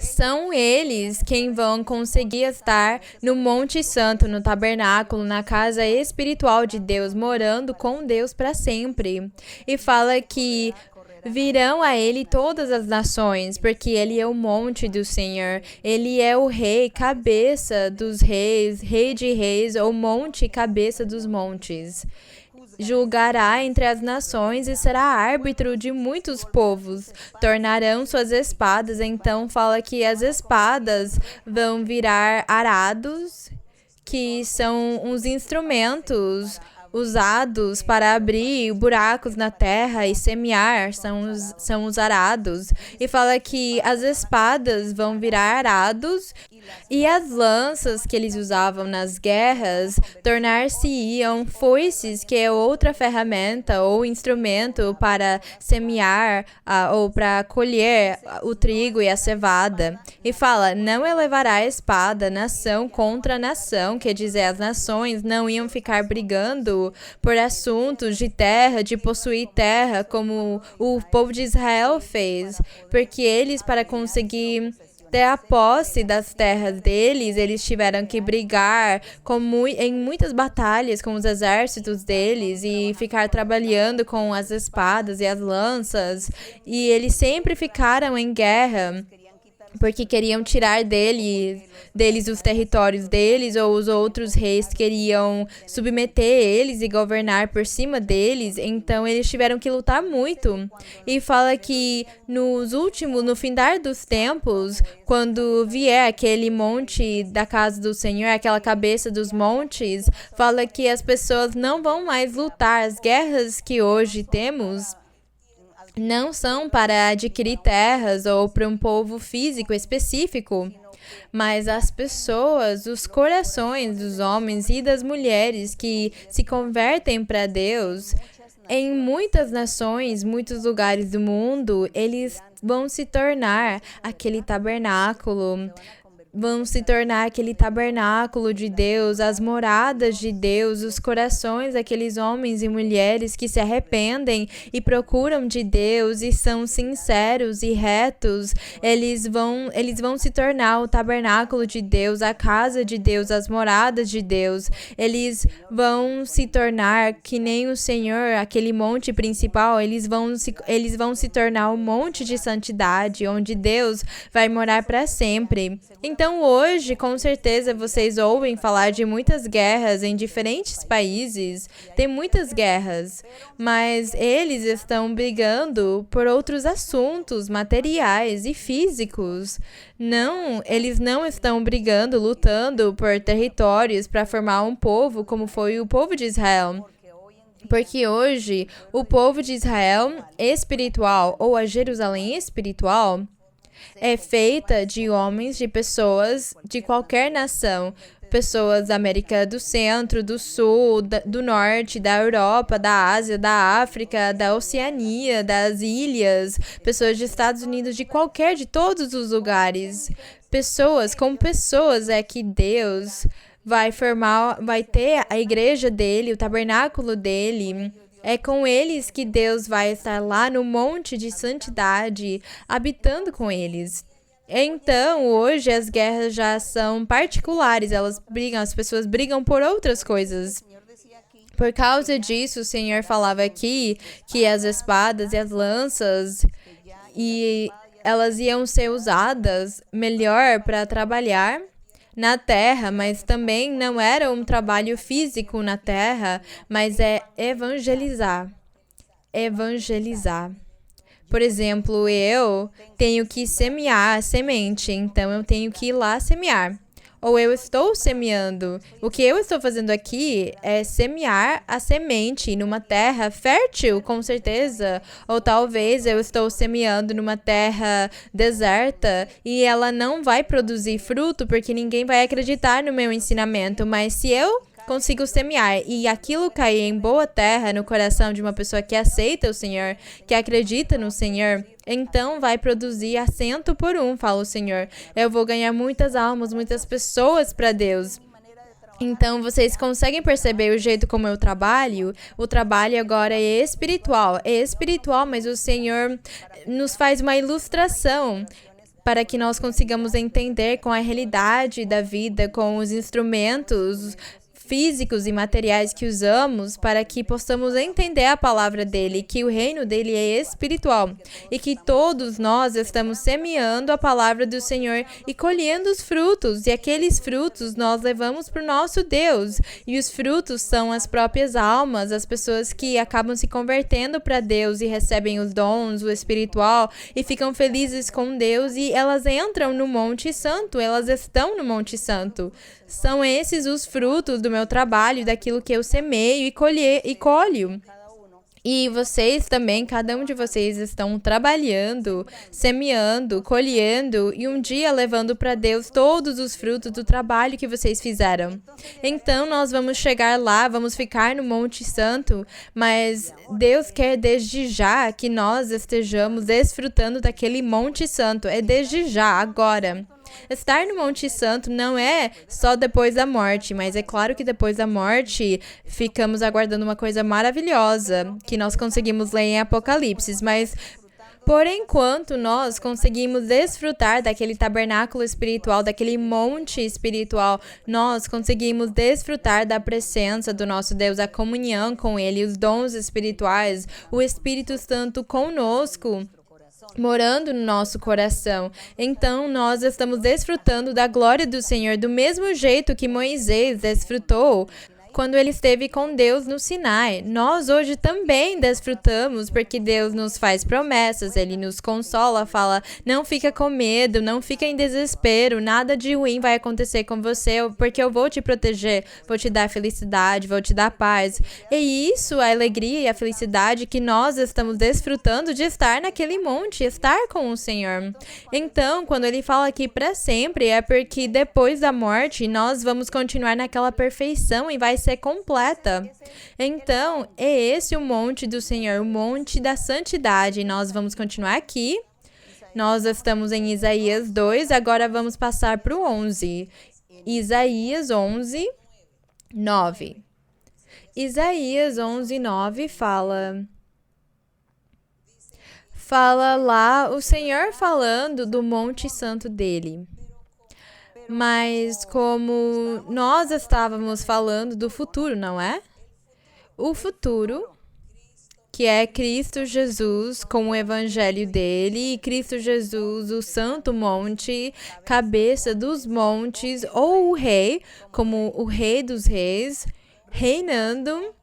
São eles quem vão conseguir estar no Monte Santo, no tabernáculo, na casa espiritual de Deus, morando com Deus para sempre. E fala que virão a ele todas as nações, porque ele é o monte do Senhor. Ele é o rei, cabeça dos reis, rei de reis, ou monte, cabeça dos montes. Julgará entre as nações e será árbitro de muitos povos. Tornarão suas espadas. Então fala que as espadas vão virar arados, que são uns instrumentos usados para abrir buracos na terra e semear, são os arados. E fala que as espadas vão virar arados e as lanças que eles usavam nas guerras tornar-se-iam foices, que é outra ferramenta ou instrumento para semear ou para colher o trigo e a cevada. E fala, não elevará a espada nação contra nação, quer dizer, as nações não iam ficar brigando por assuntos de terra, de possuir terra, como o povo de Israel fez, porque eles, para conseguir ter a posse das terras deles, eles tiveram que brigar em muitas batalhas com os exércitos deles e ficar trabalhando com as espadas e as lanças, e eles sempre ficaram em guerra. porque queriam tirar deles os territórios deles, ou os outros reis queriam submeter eles e governar por cima deles. Então eles tiveram que lutar muito. E fala que no findar dos tempos, quando vier aquele monte da casa do Senhor, aquela cabeça dos montes, fala que as pessoas não vão mais lutar. As guerras que hoje temos não são para adquirir terras ou para um povo físico específico, mas as pessoas, os corações dos homens e das mulheres que se convertem para Deus, em muitas nações, muitos lugares do mundo, eles vão se tornar aquele tabernáculo. Vão se tornar aquele tabernáculo de Deus, as moradas de Deus, os corações daqueles homens e mulheres que se arrependem e procuram de Deus e são sinceros e retos. Eles vão se tornar o tabernáculo de Deus, a casa de Deus, as moradas de Deus. Eles vão se tornar que nem o Senhor, aquele monte principal, eles vão se tornar um monte de santidade, onde Deus vai morar para sempre. Então hoje, com certeza, vocês ouvem falar de muitas guerras em diferentes países. Tem muitas guerras, mas eles estão brigando por outros assuntos materiais e físicos. Não, eles não estão brigando, lutando por territórios para formar um povo como foi o povo de Israel. Porque hoje, o povo de Israel espiritual, ou a Jerusalém espiritual, é feita de homens, de pessoas de qualquer nação. Pessoas da América do Centro, do Sul, do Norte, da Europa, da Ásia, da África, da Oceania, das ilhas. Pessoas dos Estados Unidos, de todos os lugares. Com pessoas é que Deus vai ter a igreja dele, o tabernáculo dele. É com eles que Deus vai estar lá no monte de santidade, habitando com eles. Então, hoje as guerras já são particulares, as pessoas brigam por outras coisas. Por causa disso, o Senhor falava aqui que as espadas e as lanças, elas iam ser usadas melhor para trabalhar na terra, mas também não era um trabalho físico na terra, mas é evangelizar. Evangelizar. Por exemplo, eu tenho que semear a semente, então eu tenho que ir lá semear. Ou eu estou semeando. O que eu estou fazendo aqui é semear a semente numa terra fértil, com certeza. Ou talvez eu estou semeando numa terra deserta e ela não vai produzir fruto porque ninguém vai acreditar no meu ensinamento. Mas se eu consigo semear e aquilo cair em boa terra no coração de uma pessoa que aceita o Senhor, que acredita no Senhor, então vai produzir a 100 por 1, fala o Senhor. Eu vou ganhar muitas almas, muitas pessoas para Deus. Então, vocês conseguem perceber o jeito como eu trabalho? O trabalho agora é espiritual. É espiritual, mas o Senhor nos faz uma ilustração para que nós consigamos entender com a realidade da vida, com os instrumentos físicos e materiais que usamos, para que possamos entender a palavra dele, que o reino dele é espiritual e que todos nós estamos semeando a palavra do Senhor e colhendo os frutos, e aqueles frutos nós levamos para o nosso Deus, e os frutos são as próprias almas, as pessoas que acabam se convertendo para Deus e recebem os dons, o espiritual, e ficam felizes com Deus, e elas entram no Monte Santo, elas estão no Monte Santo. São esses os frutos do meu trabalho, daquilo que eu semeio e colho. E vocês também, cada um de vocês estão trabalhando, semeando, colhendo e um dia levando para Deus todos os frutos do trabalho que vocês fizeram. Então nós vamos chegar lá, vamos ficar no Monte Santo, mas Deus quer desde já que nós estejamos desfrutando daquele Monte Santo. É desde já, agora. Estar no Monte Santo não é só depois da morte, mas é claro que depois da morte ficamos aguardando uma coisa maravilhosa que nós conseguimos ler em Apocalipse, mas por enquanto nós conseguimos desfrutar daquele tabernáculo espiritual, daquele monte espiritual, nós conseguimos desfrutar da presença do nosso Deus, a comunhão com Ele, os dons espirituais, o Espírito Santo conosco. morando no nosso coração. Então, nós estamos desfrutando da glória do Senhor do mesmo jeito que Moisés desfrutou quando ele esteve com Deus no Sinai. Nós hoje também desfrutamos porque Deus nos faz promessas, Ele nos consola, fala, não fica com medo, não fica em desespero, nada de ruim vai acontecer com você, porque eu vou te proteger, vou te dar felicidade, vou te dar paz. E isso, a alegria e a felicidade que nós estamos desfrutando de estar naquele monte, estar com o Senhor. Então, quando Ele fala aqui para sempre, é porque depois da morte, nós vamos continuar naquela perfeição e vai ser completa. Então, é esse o monte do Senhor, o monte da santidade. Nós vamos continuar aqui. Nós estamos em Isaías 2, agora vamos passar para o 11. Isaías 11, 9. Isaías 11, 9 fala lá o Senhor falando do monte santo dele. Mas como nós estávamos falando do futuro, não é? O futuro, que é Cristo Jesus com o evangelho dele, e Cristo Jesus, o santo monte, cabeça dos montes, ou o rei, como o rei dos reis, reinando,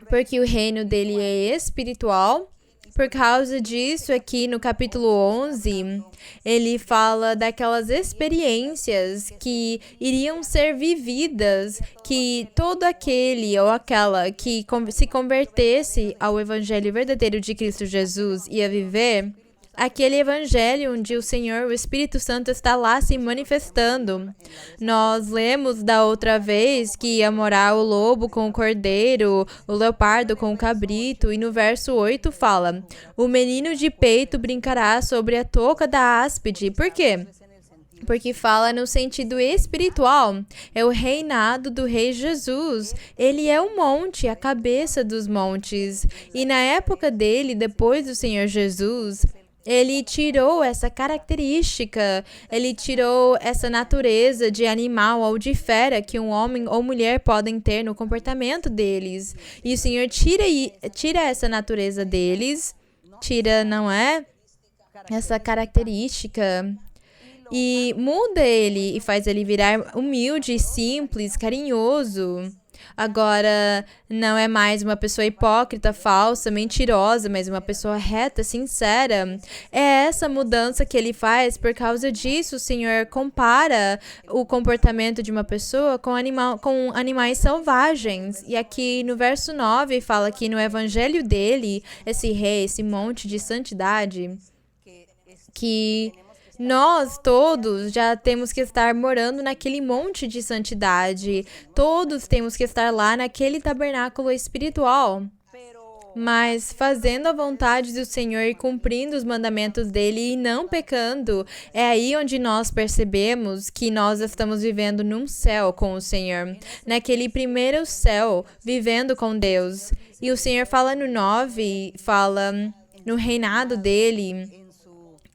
porque o reino dele é espiritual. Por causa disso, aqui no capítulo 11, ele fala daquelas experiências que iriam ser vividas, que todo aquele ou aquela que se convertesse ao evangelho verdadeiro de Cristo Jesus ia viver aquele evangelho onde o Senhor, o Espírito Santo, está lá se manifestando. Nós lemos da outra vez que ia morar o lobo com o cordeiro, o leopardo com o cabrito, e no verso 8 fala, o menino de peito brincará sobre a touca da áspide. Por quê? Porque fala no sentido espiritual. É o reinado do Rei Jesus. Ele é o monte, a cabeça dos montes. E na época dele, depois do Senhor Jesus, ele tirou essa característica, ele tirou essa natureza de animal ou de fera que um homem ou mulher podem ter no comportamento deles. E o Senhor tira essa natureza deles, tira, não é? Essa característica e muda ele e faz ele virar humilde, simples, carinhoso. Agora, não é mais uma pessoa hipócrita, falsa, mentirosa, mas uma pessoa reta, sincera. É essa mudança que ele faz. Por causa disso, o Senhor compara o comportamento de uma pessoa com animais selvagens. E aqui no verso 9 fala que no evangelho dele, esse rei, esse monte de santidade, que nós todos já temos que estar morando naquele monte de santidade. Todos temos que estar lá naquele tabernáculo espiritual. Mas fazendo a vontade do Senhor e cumprindo os mandamentos dele e não pecando, é aí onde nós percebemos que nós estamos vivendo num céu com o Senhor. Naquele primeiro céu, vivendo com Deus. E o Senhor fala no 9, fala no reinado dele.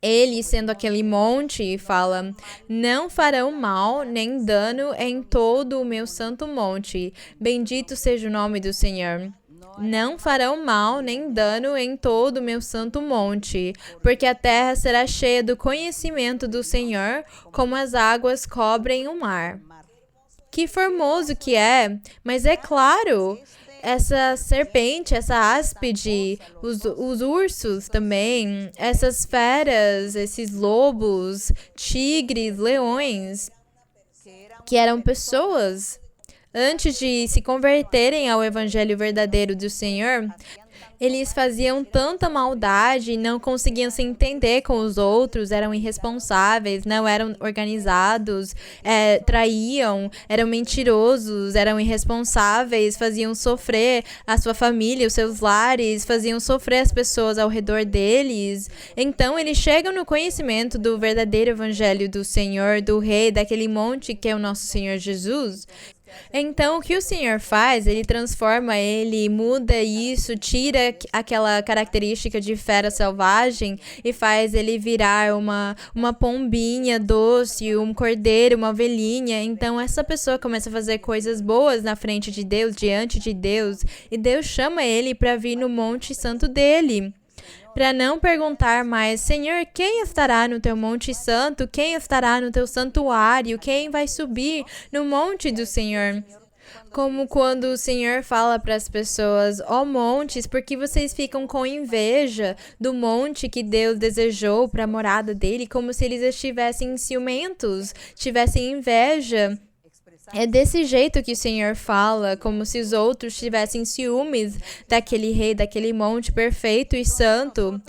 Ele, sendo aquele monte, fala, não farão mal nem dano em todo o meu santo monte. Bendito seja o nome do Senhor. Não farão mal nem dano em todo o meu santo monte, porque a terra será cheia do conhecimento do Senhor, como as águas cobrem o mar. Que formoso que é, mas é claro, essa serpente, essa áspide, os ursos também, essas feras, esses lobos, tigres, leões, que eram pessoas, antes de se converterem ao evangelho verdadeiro do Senhor, eles faziam tanta maldade e não conseguiam se entender com os outros, eram irresponsáveis, não eram organizados, traíam, eram mentirosos, eram irresponsáveis, faziam sofrer a sua família, os seus lares, faziam sofrer as pessoas ao redor deles. Então, eles chegam no conhecimento do verdadeiro evangelho do Senhor, do Rei, daquele monte que é o nosso Senhor Jesus. Então, o que o Senhor faz? Ele transforma ele, muda isso, tira aquela característica de fera selvagem e faz ele virar uma pombinha doce, um cordeiro, uma ovelhinha. Então, essa pessoa começa a fazer coisas boas na frente de Deus, diante de Deus, e Deus chama ele para vir no monte santo dele. para não perguntar mais, Senhor, quem estará no teu monte santo? Quem estará no teu santuário? Quem vai subir no monte do Senhor? Como quando o Senhor fala para as pessoas, ó montes, porque vocês ficam com inveja do monte que Deus desejou para a morada dele, como se eles estivessem ciumentos, tivessem inveja. É desse jeito que o Senhor fala, como se os outros tivessem ciúmes daquele rei, daquele monte perfeito e santo.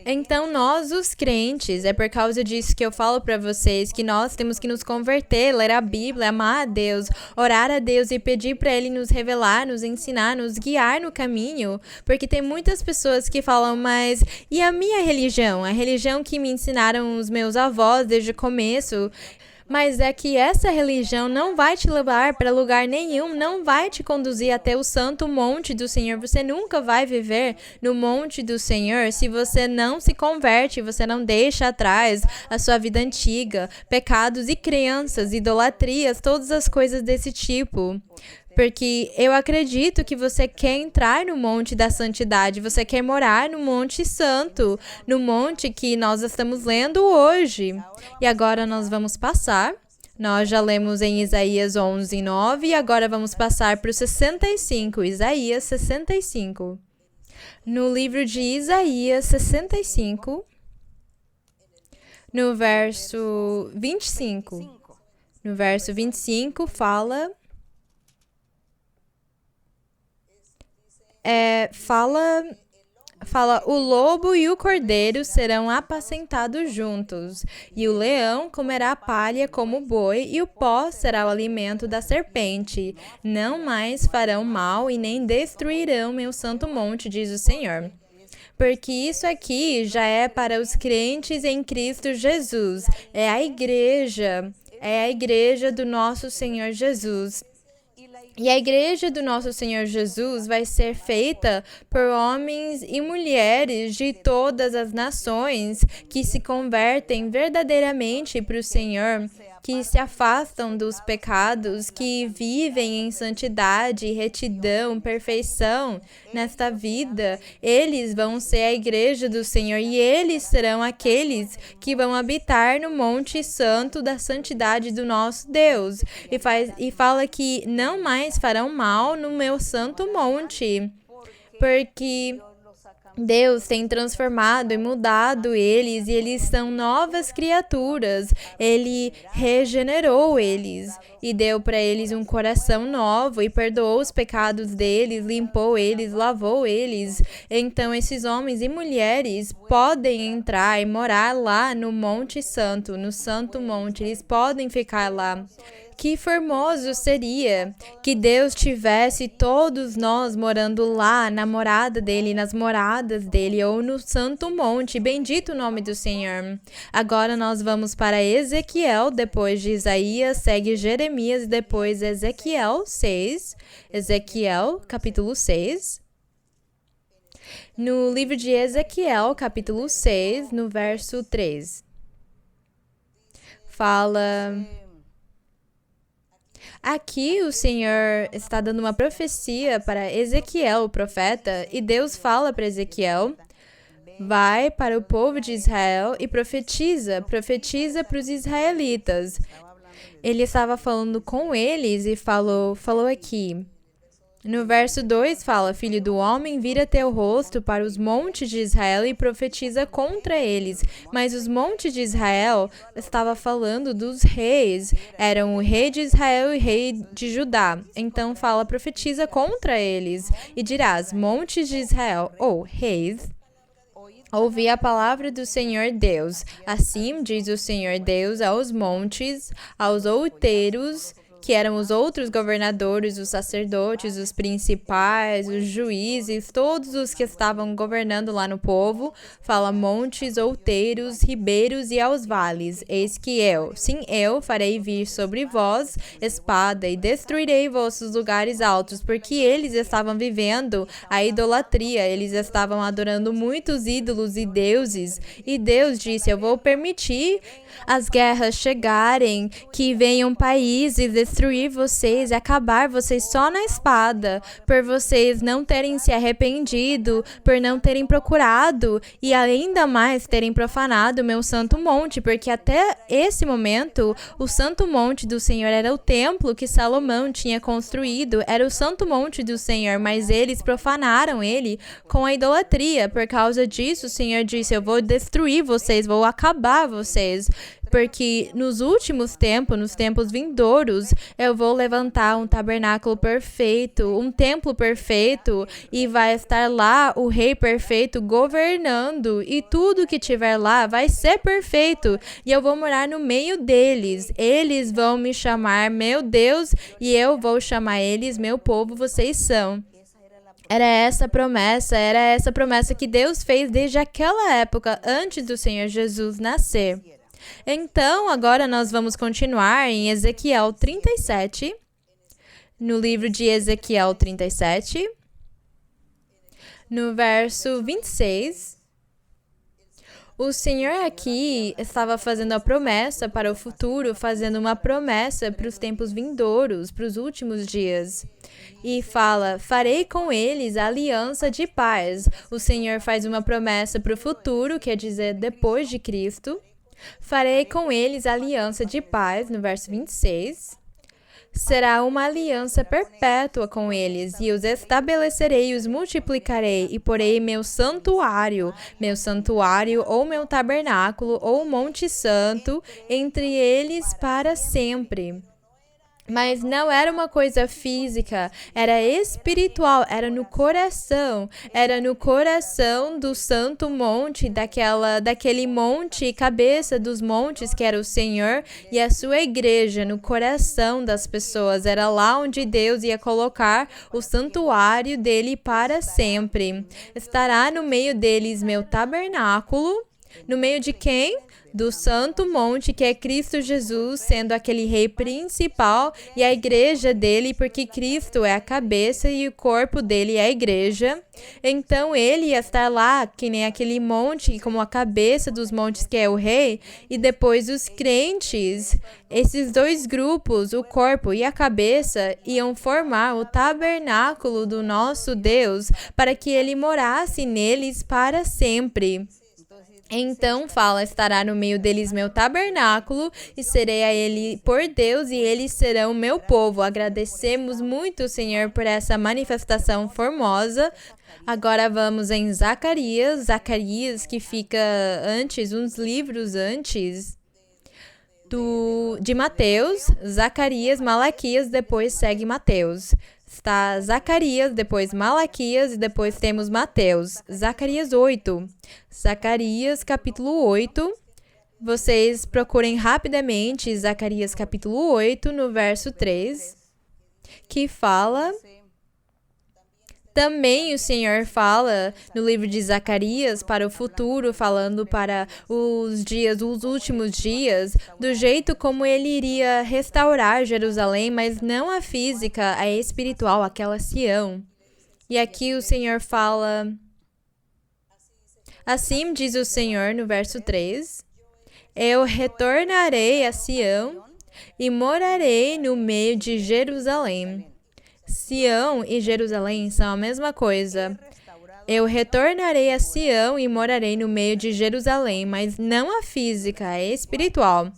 Então, nós, os crentes, é por causa disso que eu falo para vocês que nós temos que nos converter, ler a Bíblia, amar a Deus, orar a Deus e pedir para Ele nos revelar, nos ensinar, nos guiar no caminho. Porque tem muitas pessoas que falam, mas e a minha religião? A religião que me ensinaram os meus avós desde o começo. Mas é que essa religião não vai te levar para lugar nenhum, não vai te conduzir até o santo monte do Senhor. Você nunca vai viver no monte do Senhor se você não se converte, você não deixa atrás a sua vida antiga, pecados e crenças, idolatrias, todas as coisas desse tipo. Porque eu acredito que você quer entrar no monte da santidade, você quer morar no monte santo, no monte que nós estamos lendo hoje. E agora nós vamos passar. Nós já lemos em Isaías 11:9 e agora vamos passar para o 65, Isaías 65. No livro de Isaías 65, no verso 25. No verso 25 fala... Fala, o lobo e o cordeiro serão apacentados juntos, e o leão comerá palha como o boi, e o pó será o alimento da serpente. Não mais farão mal e nem destruirão meu santo monte, diz o Senhor. Porque isso aqui já é para os crentes em Cristo Jesus. É a igreja do nosso Senhor Jesus. E a igreja do nosso Senhor Jesus vai ser feita por homens e mulheres de todas as nações que se convertem verdadeiramente para o Senhor, que se afastam dos pecados, que vivem em santidade, retidão, perfeição nesta vida. Eles vão ser a igreja do Senhor e eles serão aqueles que vão habitar no Monte Santo da santidade do nosso Deus. E fala que não mais farão mal no meu santo monte, porque Deus tem transformado e mudado eles, e eles são novas criaturas. Ele regenerou eles e deu para eles um coração novo e perdoou os pecados deles, limpou eles, lavou eles. Então esses homens e mulheres podem entrar e morar lá no Monte Santo, no Santo Monte. Eles podem ficar lá. Que formoso seria que Deus tivesse todos nós morando lá, na morada dele, nas moradas dele, ou no Santo Monte. Bendito o nome do Senhor. Agora nós vamos para Ezequiel, depois de Isaías, segue Jeremias e depois Ezequiel 6. Ezequiel, capítulo 6. No livro de Ezequiel, capítulo 6, no verso 3. Fala... Aqui o Senhor está dando uma profecia para Ezequiel, o profeta, e Deus fala para Ezequiel, vai para o povo de Israel e profetiza para os israelitas. Ele estava falando com eles e falou aqui. No verso 2 fala, filho do homem, vira teu rosto para os montes de Israel e profetiza contra eles. Mas os montes de Israel estava falando dos reis. Eram o rei de Israel e o rei de Judá. Então fala, profetiza contra eles. E dirás, montes de Israel, ou reis, ouvi a palavra do Senhor Deus. Assim diz o Senhor Deus aos montes, aos outeiros, que eram os outros governadores, os sacerdotes, os principais, os juízes, todos os que estavam governando lá no povo, fala montes, outeiros, ribeiros e aos vales. Eis que eu, sim, eu farei vir sobre vós espada e destruirei vossos lugares altos, porque eles estavam vivendo a idolatria, eles estavam adorando muitos ídolos e deuses. E Deus disse, eu vou permitir as guerras chegarem, que venham países destruir vocês e acabar vocês só na espada, por vocês não terem se arrependido, por não terem procurado e ainda mais terem profanado o meu santo monte, porque até esse momento o santo monte do Senhor era o templo que Salomão tinha construído, era o santo monte do Senhor, mas eles profanaram ele com a idolatria. Por causa disso, o Senhor disse: eu vou destruir vocês, vou acabar vocês, porque nos últimos tempos, nos tempos vindouros, eu vou levantar um tabernáculo perfeito, um templo perfeito, e vai estar lá o rei perfeito governando, e tudo que tiver lá vai ser perfeito, e eu vou morar no meio deles. Eles vão me chamar meu Deus, e eu vou chamar eles meu povo, vocês são. Era essa promessa que Deus fez desde aquela época, antes do Senhor Jesus nascer. Então, agora nós vamos continuar em Ezequiel 37, no livro de Ezequiel 37, no verso 26. O Senhor aqui estava fazendo a promessa para o futuro, fazendo uma promessa para os tempos vindouros, para os últimos dias. E fala: farei com eles a aliança de paz. O Senhor faz uma promessa para o futuro, quer dizer, depois de Cristo. Farei com eles a aliança de paz, no verso 26. Será uma aliança perpétua com eles, e os estabelecerei e os multiplicarei, e porei meu santuário ou meu tabernáculo, ou monte santo, entre eles para sempre. Mas não era uma coisa física, era espiritual, era no coração do santo monte, daquele monte, cabeça dos montes, que era o Senhor e a sua igreja, no coração das pessoas. Era lá onde Deus ia colocar o santuário dele para sempre. Estará no meio deles meu tabernáculo. No meio de quem? Do santo monte, que é Cristo Jesus, sendo aquele rei principal, e a igreja dele, porque Cristo é a cabeça e o corpo dele é a igreja. Então ele ia estar lá, que nem aquele monte, como a cabeça dos montes, que é o rei, e depois os crentes, esses dois grupos, o corpo e a cabeça, iam formar o tabernáculo do nosso Deus, para que ele morasse neles para sempre. Então fala: estará no meio deles meu tabernáculo, e serei a ele por Deus, e eles serão meu povo. Agradecemos muito, Senhor, por essa manifestação formosa. Agora vamos em Zacarias, que fica antes, uns livros antes de Mateus. Zacarias, Malaquias, depois segue Mateus. Está Zacarias, depois Malaquias e depois temos Mateus. Zacarias 8. Zacarias capítulo 8. Vocês procurem rapidamente Zacarias capítulo 8 no verso 3, que fala... Também o Senhor fala no livro de Zacarias para o futuro, falando para os últimos dias, do jeito como ele iria restaurar Jerusalém, mas não a física, a espiritual, aquela Sião. E aqui o Senhor fala: assim diz o Senhor no verso 3, eu retornarei a Sião e morarei no meio de Jerusalém. Sião e Jerusalém são a mesma coisa. Eu retornarei a Sião e morarei no meio de Jerusalém, mas não a física, a espiritual.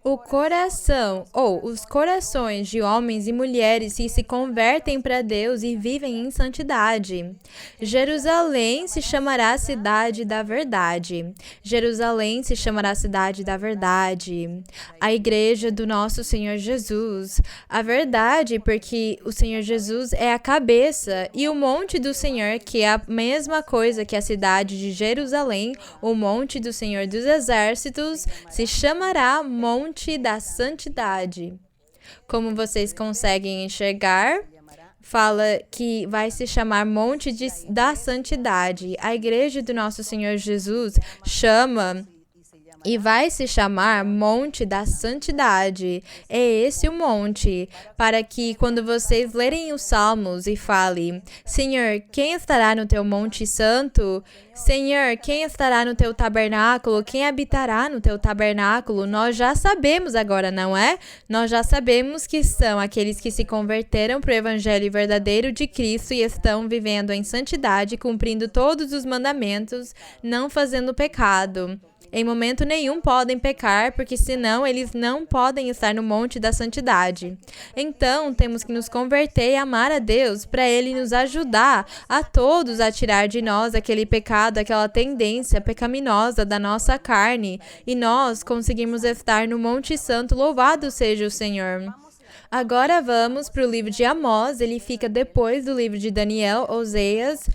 O coração, ou os corações de homens e mulheres que se convertem para Deus e vivem em santidade. Jerusalém se chamará cidade da verdade. Jerusalém se chamará cidade da verdade. A igreja do nosso Senhor Jesus. A verdade, porque o Senhor Jesus é a cabeça, e o monte do Senhor, que é a mesma coisa que a cidade de Jerusalém, o monte do Senhor dos Exércitos, se chamará Monte da Santidade. Como vocês conseguem enxergar, fala que vai se chamar Monte da Santidade. A igreja do nosso Senhor Jesus chama E vai se chamar Monte da Santidade. É esse o monte, para que quando vocês lerem os Salmos e falem, Senhor, quem estará no teu monte santo? Senhor, quem estará no teu tabernáculo? Quem habitará no teu tabernáculo? Nós já sabemos agora, não é? Nós já sabemos que são aqueles que se converteram para o evangelho verdadeiro de Cristo e estão vivendo em santidade, cumprindo todos os mandamentos, não fazendo pecado. Em momento nenhum podem pecar, porque senão eles não podem estar no monte da santidade. Então, temos que nos converter e amar a Deus para Ele nos ajudar a todos a tirar de nós aquele pecado, aquela tendência pecaminosa da nossa carne, e nós conseguimos estar no Monte Santo. Louvado seja o Senhor! Agora vamos para o livro de Amós, ele fica depois do livro de Daniel, Oseias,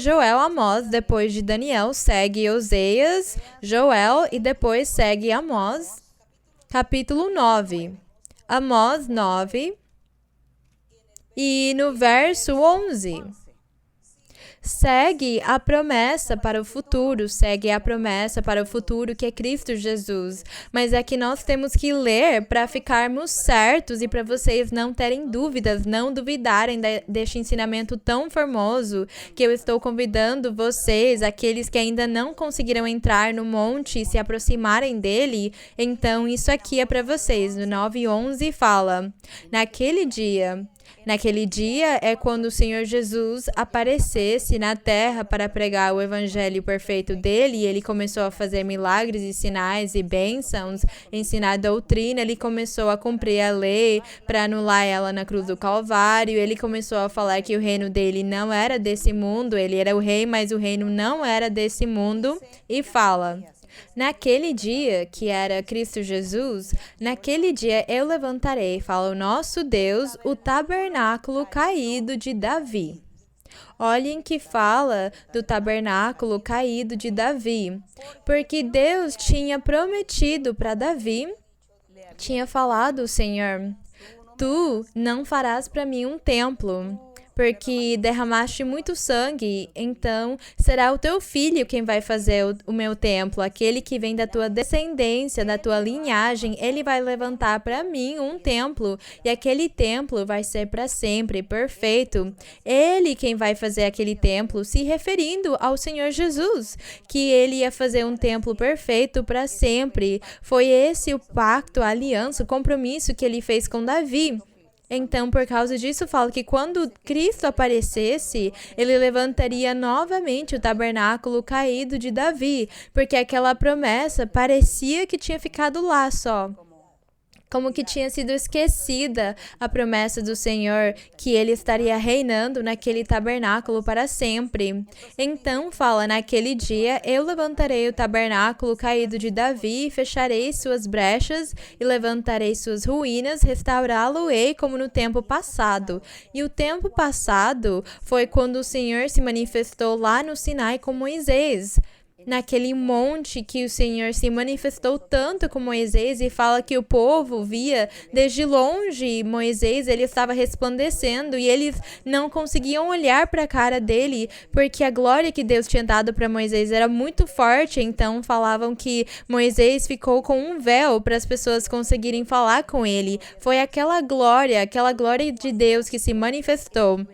Joel, Amós, depois de Daniel, segue Oseias, Joel e depois segue Amós. Capítulo 9. Amós 9 e no verso 11. Segue a promessa para o futuro, que é Cristo Jesus. Mas é que nós temos que ler para ficarmos certos e para vocês não terem dúvidas, não duvidarem deste ensinamento tão formoso que eu estou convidando vocês, aqueles que ainda não conseguiram entrar no monte e se aproximarem dele. Então, isso aqui é para vocês. No 9:11 fala, Naquele dia é quando o Senhor Jesus aparecesse na terra para pregar o evangelho perfeito dele, e ele começou a fazer milagres e sinais e bênçãos, ensinar doutrina, ele começou a cumprir a lei para anular ela na cruz do Calvário, ele começou a falar que o reino dele não era desse mundo, ele era o rei, mas o reino não era desse mundo, e fala... Naquele dia, que era Cristo Jesus, naquele dia eu levantarei, fala o nosso Deus, o tabernáculo caído de Davi. Olhem que fala do tabernáculo caído de Davi, porque Deus tinha prometido para Davi, tinha falado, Senhor, tu não farás para mim um templo, porque derramaste muito sangue, então será o teu filho quem vai fazer o meu templo, aquele que vem da tua descendência, da tua linhagem, ele vai levantar para mim um templo, e aquele templo vai ser para sempre, perfeito. Ele quem vai fazer aquele templo, se referindo ao Senhor Jesus, que ele ia fazer um templo perfeito para sempre. Foi esse o pacto, a aliança, o compromisso que ele fez com Davi. Então, por causa disso, fala que quando Cristo aparecesse, ele levantaria novamente o tabernáculo caído de Davi, porque aquela promessa parecia que tinha ficado lá só. Como que tinha sido esquecida a promessa do Senhor, que ele estaria reinando naquele tabernáculo para sempre. Então fala, naquele dia eu levantarei o tabernáculo caído de Davi, fecharei suas brechas e levantarei suas ruínas, restaurá-lo-ei como no tempo passado. E o tempo passado foi quando o Senhor se manifestou lá no Sinai com Moisés. Naquele monte que o Senhor se manifestou tanto com Moisés, e fala que o povo via desde longe Moisés, ele estava resplandecendo e eles não conseguiam olhar para a cara dele, porque a glória que Deus tinha dado para Moisés era muito forte, então falavam que Moisés ficou com um véu para as pessoas conseguirem falar com ele. Foi aquela glória de Deus que se manifestou.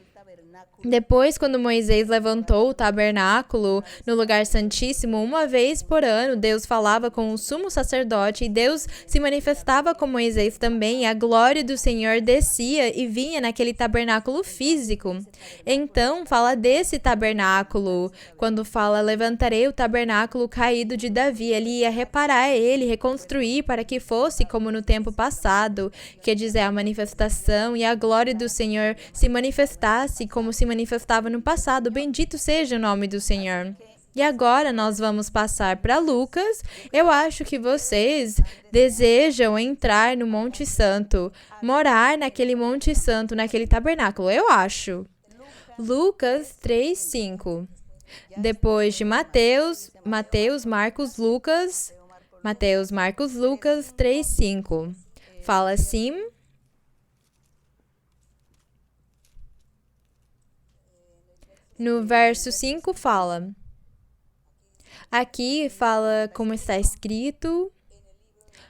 Depois, quando Moisés levantou o tabernáculo no lugar santíssimo, uma vez por ano, Deus falava com o sumo sacerdote e Deus se manifestava com Moisés também, e a glória do Senhor descia e vinha naquele tabernáculo físico. Então, fala desse tabernáculo, quando fala, levantarei o tabernáculo caído de Davi, ele ia reparar ele, reconstruir para que fosse como no tempo passado, quer dizer, a manifestação e a glória do Senhor se manifestasse como se manifestava no passado. Bendito seja o nome do Senhor. E agora nós vamos passar para Lucas. Eu acho que vocês desejam entrar no Monte Santo, morar naquele Monte Santo, naquele tabernáculo. Eu acho. Lucas 3:5. Depois de Mateus, Marcos, Lucas 3:5. Fala assim. No verso 5 fala: Aqui fala como está escrito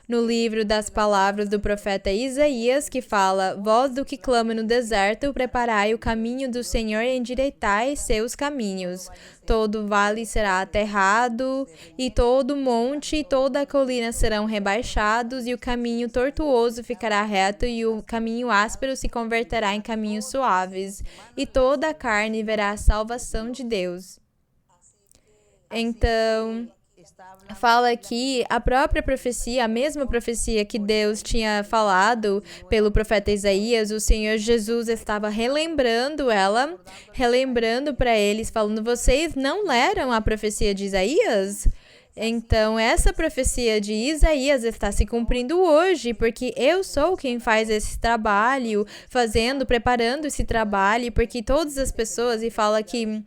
no livro das palavras do profeta Isaías, que fala: voz do que clama no deserto, preparai o caminho do Senhor e endireitai seus caminhos. Todo vale será aterrado, e todo monte e toda colina serão rebaixados, e o caminho tortuoso ficará reto, e o caminho áspero se converterá em caminhos suaves, e toda a carne verá a salvação de Deus. Então, fala aqui a própria profecia, a mesma profecia que Deus tinha falado pelo profeta Isaías. O Senhor Jesus estava relembrando ela, relembrando para eles, falando: vocês não leram a profecia de Isaías? Então, essa profecia de Isaías está se cumprindo hoje, porque eu sou quem faz esse trabalho, preparando esse trabalho, porque todas as pessoas, e fala que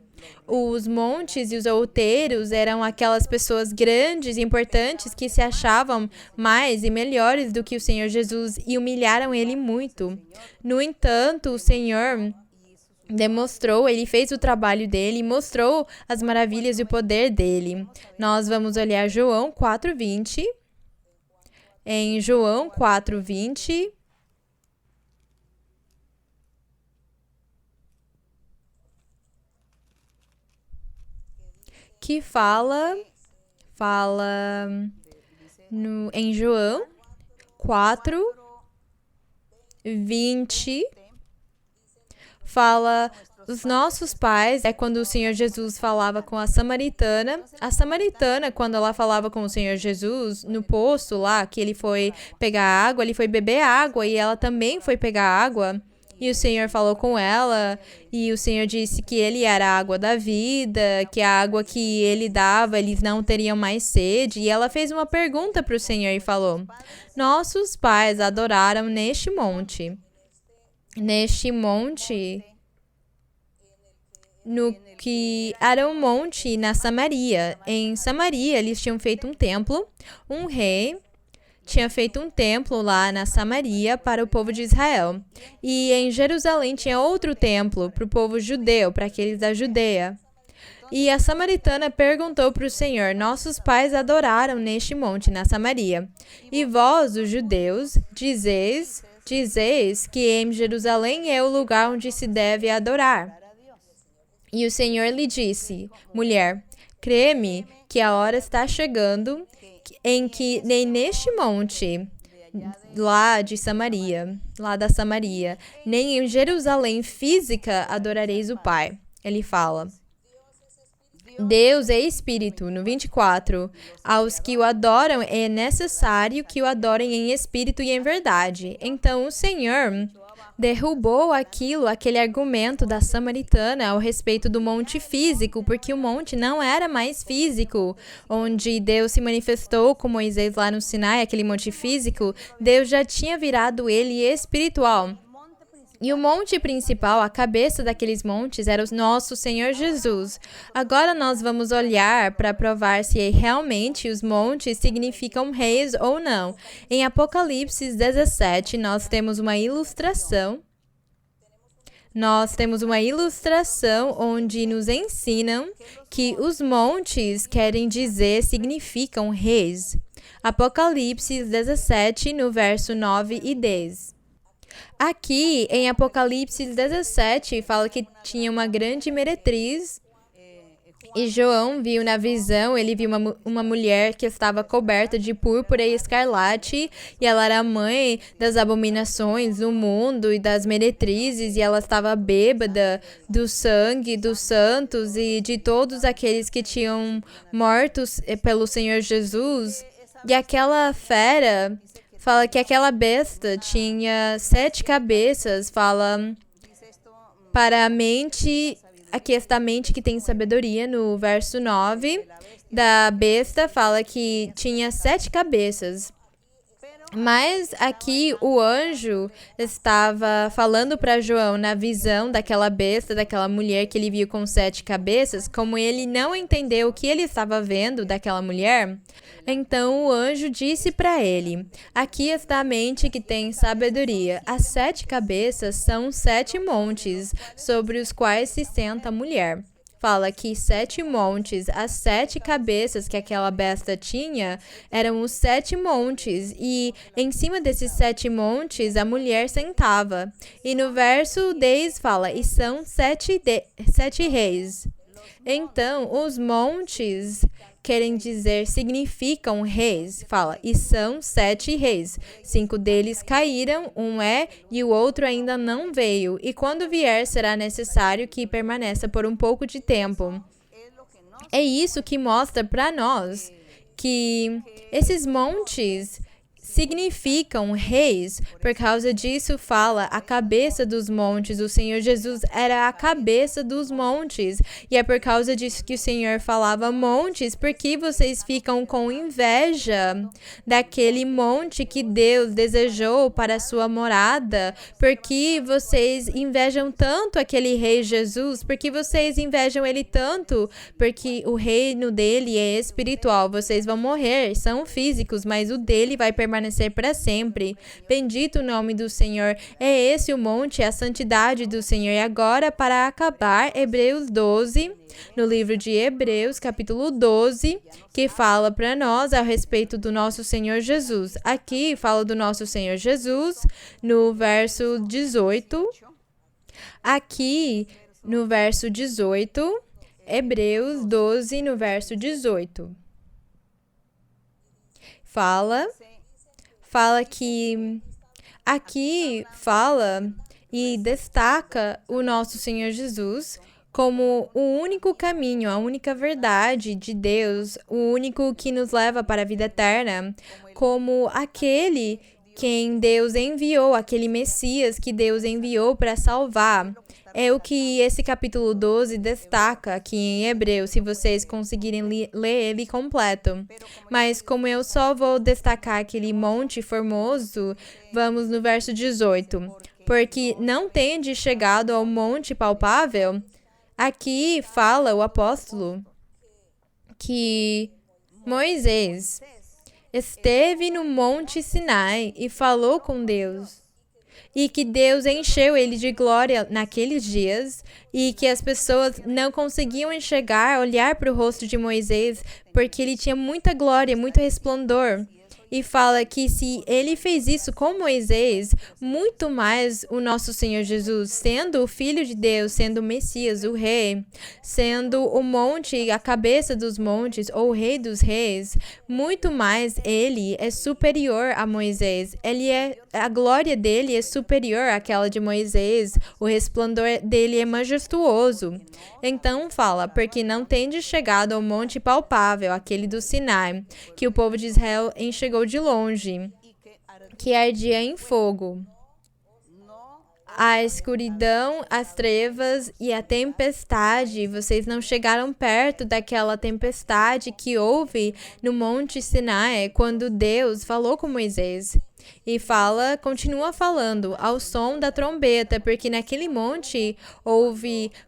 os montes e os outeiros eram aquelas pessoas grandes e importantes que se achavam mais e melhores do que o Senhor Jesus e humilharam ele muito. No entanto, o Senhor demonstrou, ele fez o trabalho dele e mostrou as maravilhas e o poder dele. Nós vamos olhar João 4:20. Em João 4:20... que fala em João 4:20, fala os nossos pais, é quando o Senhor Jesus falava com a samaritana. A samaritana, quando ela falava com o Senhor Jesus no poço lá, que ele foi pegar água, ele foi beber água e ela também foi pegar água. E o Senhor falou com ela, e o Senhor disse que ele era a água da vida, que a água que ele dava, eles não teriam mais sede. E ela fez uma pergunta para o Senhor e falou: nossos pais adoraram neste monte. Neste monte, no que era um monte na Samaria. Em Samaria, eles tinham feito um templo, um rei tinha feito um templo lá na Samaria para o povo de Israel. E em Jerusalém tinha outro templo para o povo judeu, para aqueles da Judeia. E a samaritana perguntou para o Senhor: nossos pais adoraram neste monte na Samaria. E vós, os judeus, dizeis que em Jerusalém é o lugar onde se deve adorar. E o Senhor lhe disse: mulher, crê-me que a hora está chegando em que nem neste monte lá da Samaria, nem em Jerusalém física adorareis o Pai. Ele fala: Deus é Espírito, no 24. Aos que o adoram é necessário que o adorem em espírito e em verdade. Então o Senhor derrubou aquele argumento da samaritana ao respeito do monte físico, porque o monte não era mais físico, onde Deus se manifestou com Moisés lá no Sinai, aquele monte físico. Deus já tinha virado ele espiritual. E o monte principal, a cabeça daqueles montes, era o nosso Senhor Jesus. Agora nós vamos olhar para provar se realmente os montes significam reis ou não. Em Apocalipse 17, nós temos uma ilustração. Onde nos ensinam que os montes significam reis. Apocalipse 17, no verso 9 e 10. Aqui, em Apocalipse 17, fala que tinha uma grande meretriz. E João viu na visão, ele viu uma mulher que estava coberta de púrpura e escarlate, e ela era a mãe das abominações do mundo e das meretrizes, e ela estava bêbada do sangue dos santos e de todos aqueles que tinham mortos pelo Senhor Jesus. E aquela fera, fala que aquela besta tinha 7 cabeças, fala para a mente. Aqui está a mente que tem sabedoria, no verso 9 da besta, fala que tinha 7 cabeças. Mas aqui o anjo estava falando para João na visão daquela besta, daquela mulher que ele viu com 7 cabeças, como ele não entendeu o que ele estava vendo daquela mulher, então o anjo disse para ele: aqui está a mente que tem sabedoria. As 7 cabeças são 7 montes sobre os quais se senta a mulher. fala que 7 montes, as 7 cabeças que aquela besta tinha, eram os 7 montes, e em cima desses 7 montes a mulher sentava. E no verso 10 fala, e são 7 reis. Então, os montes querem dizer, significam reis. Fala, e são 7 reis. 5 deles caíram, um é, e o outro ainda não veio. E quando vier, será necessário que permaneça por um pouco de tempo. É isso que mostra para nós que esses montes significam reis. Por causa disso fala a cabeça dos montes. O Senhor Jesus era a cabeça dos montes. E é por causa disso que o Senhor falava montes, porque vocês ficam com inveja daquele monte que Deus desejou para a sua morada. Porque vocês invejam tanto aquele rei Jesus, porque vocês invejam ele tanto, porque o reino dele é espiritual. Vocês vão morrer, são físicos, mas o dele vai permanecer para sempre. Bendito o nome do Senhor. É esse o monte, a santidade do Senhor. E agora, para acabar, Hebreus 12, no livro de Hebreus, capítulo 12, que fala para nós a respeito do nosso Senhor Jesus. Aqui fala do nosso Senhor Jesus, no verso 18. Aqui, no verso 18, Hebreus 12, no verso 18. Fala que aqui fala e destaca o nosso Senhor Jesus como o único caminho, a única verdade de Deus, o único que nos leva para a vida eterna, como aquele quem Deus enviou, aquele Messias que Deus enviou para salvar. É o que esse capítulo 12 destaca aqui em Hebreus, se vocês conseguirem ler ele completo. Mas como eu só vou destacar aquele monte formoso, vamos no verso 18. Porque não tendes chegado ao monte palpável? Aqui fala o apóstolo que Moisés esteve no monte Sinai e falou com Deus. E que Deus encheu ele de glória naqueles dias, e que as pessoas não conseguiam enxergar, olhar para o rosto de Moisés, porque ele tinha muita glória, muito resplendor. E fala que se ele fez isso com Moisés, muito mais o nosso Senhor Jesus, sendo o Filho de Deus, sendo o Messias, o Rei, sendo o monte, a cabeça dos montes, ou o Rei dos Reis, muito mais ele é superior a Moisés. A glória dele é superior àquela de Moisés, o resplendor dele é majestuoso. Então fala, porque não tendes chegado ao monte palpável, aquele do Sinai, que o povo de Israel enxergou de longe, que ardia em fogo. A escuridão, as trevas e a tempestade, vocês não chegaram perto daquela tempestade que houve no Monte Sinai, quando Deus falou com Moisés. E continua falando, ao som da trombeta, porque naquele monte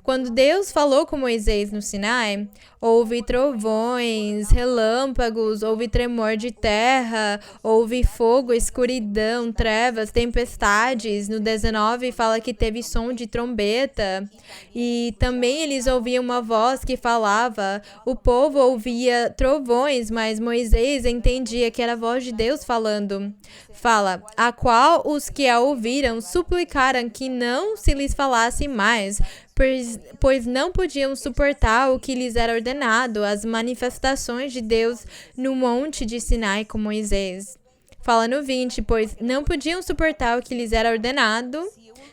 quando Deus falou com Moisés no Sinai, houve trovões, relâmpagos, houve tremor de terra, houve fogo, escuridão, trevas, tempestades. No 19 fala que teve som de trombeta, e também eles ouviam uma voz que falava, o povo ouvia trovões, mas Moisés entendia que era a voz de Deus falando. Fala, a qual os que a ouviram suplicaram que não se lhes falasse mais, pois não podiam suportar o que lhes era ordenado, as manifestações de Deus no monte de Sinai com Moisés. Fala no 20, pois não podiam suportar o que lhes era ordenado,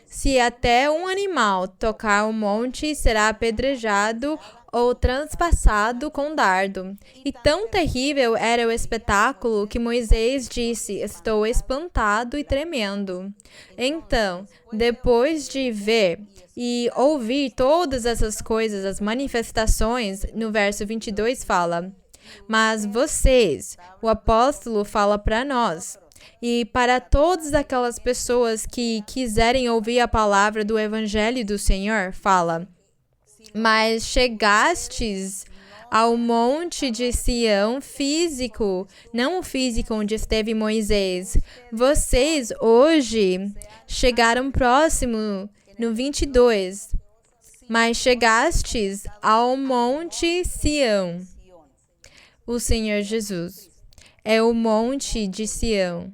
se até um animal tocar o monte, será apedrejado ou transpassado com dardo. E tão terrível era o espetáculo que Moisés disse, estou espantado e tremendo. Então, depois de ver e ouvir todas essas coisas, as manifestações, no verso 22 fala, mas vocês, o apóstolo fala para nós, e para todas aquelas pessoas que quiserem ouvir a palavra do Evangelho do Senhor, fala, mas chegastes ao monte de Sião físico, não o físico onde esteve Moisés. Vocês hoje chegaram próximo, no 22. Mas chegastes ao monte Sião. O Senhor Jesus é o monte de Sião.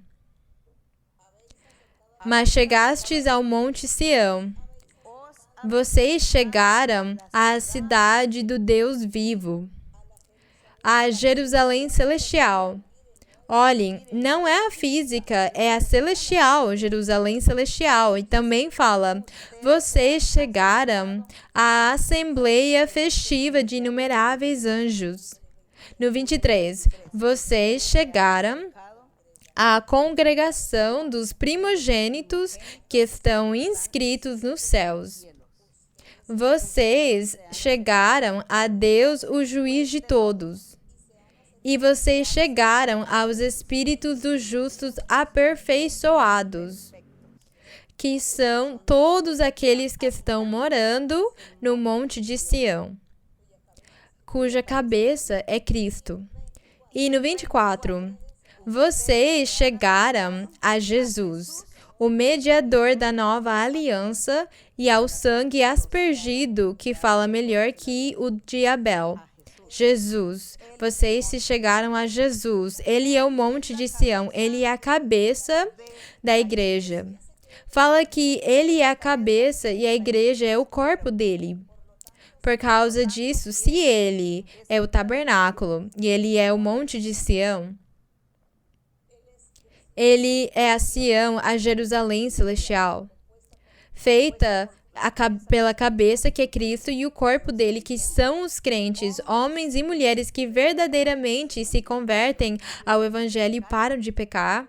Mas chegastes ao monte Sião. Vocês chegaram à cidade do Deus vivo, a Jerusalém celestial. Olhem, não é a física, é a celestial, Jerusalém celestial. E também fala, vocês chegaram à assembleia festiva de inumeráveis anjos. No 23, vocês chegaram à congregação dos primogênitos que estão inscritos nos céus. Vocês chegaram a Deus, o juiz de todos. E vocês chegaram aos espíritos dos justos aperfeiçoados, que são todos aqueles que estão morando no monte de Sião, cuja cabeça é Cristo. E no 24, vocês chegaram a Jesus, o mediador da nova aliança, e ao sangue aspergido, que fala melhor que o de Abel. Jesus, vocês se chegaram a Jesus. Ele é o monte de Sião, ele é a cabeça da igreja. Fala que ele é a cabeça e a igreja é o corpo dele. Por causa disso, se ele é o tabernáculo e ele é o monte de Sião, ele é a Sião, a Jerusalém celestial, feita pela cabeça que é Cristo e o corpo dele, que são os crentes, homens e mulheres que verdadeiramente se convertem ao Evangelho e param de pecar.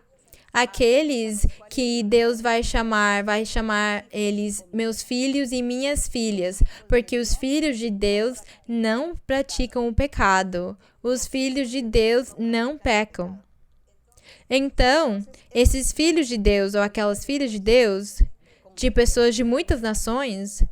Aqueles que Deus vai chamar eles meus filhos e minhas filhas, porque os filhos de Deus não praticam o pecado. Os filhos de Deus não pecam. Então, esses filhos de Deus ou aquelas filhas de Deus, de pessoas de muitas nações,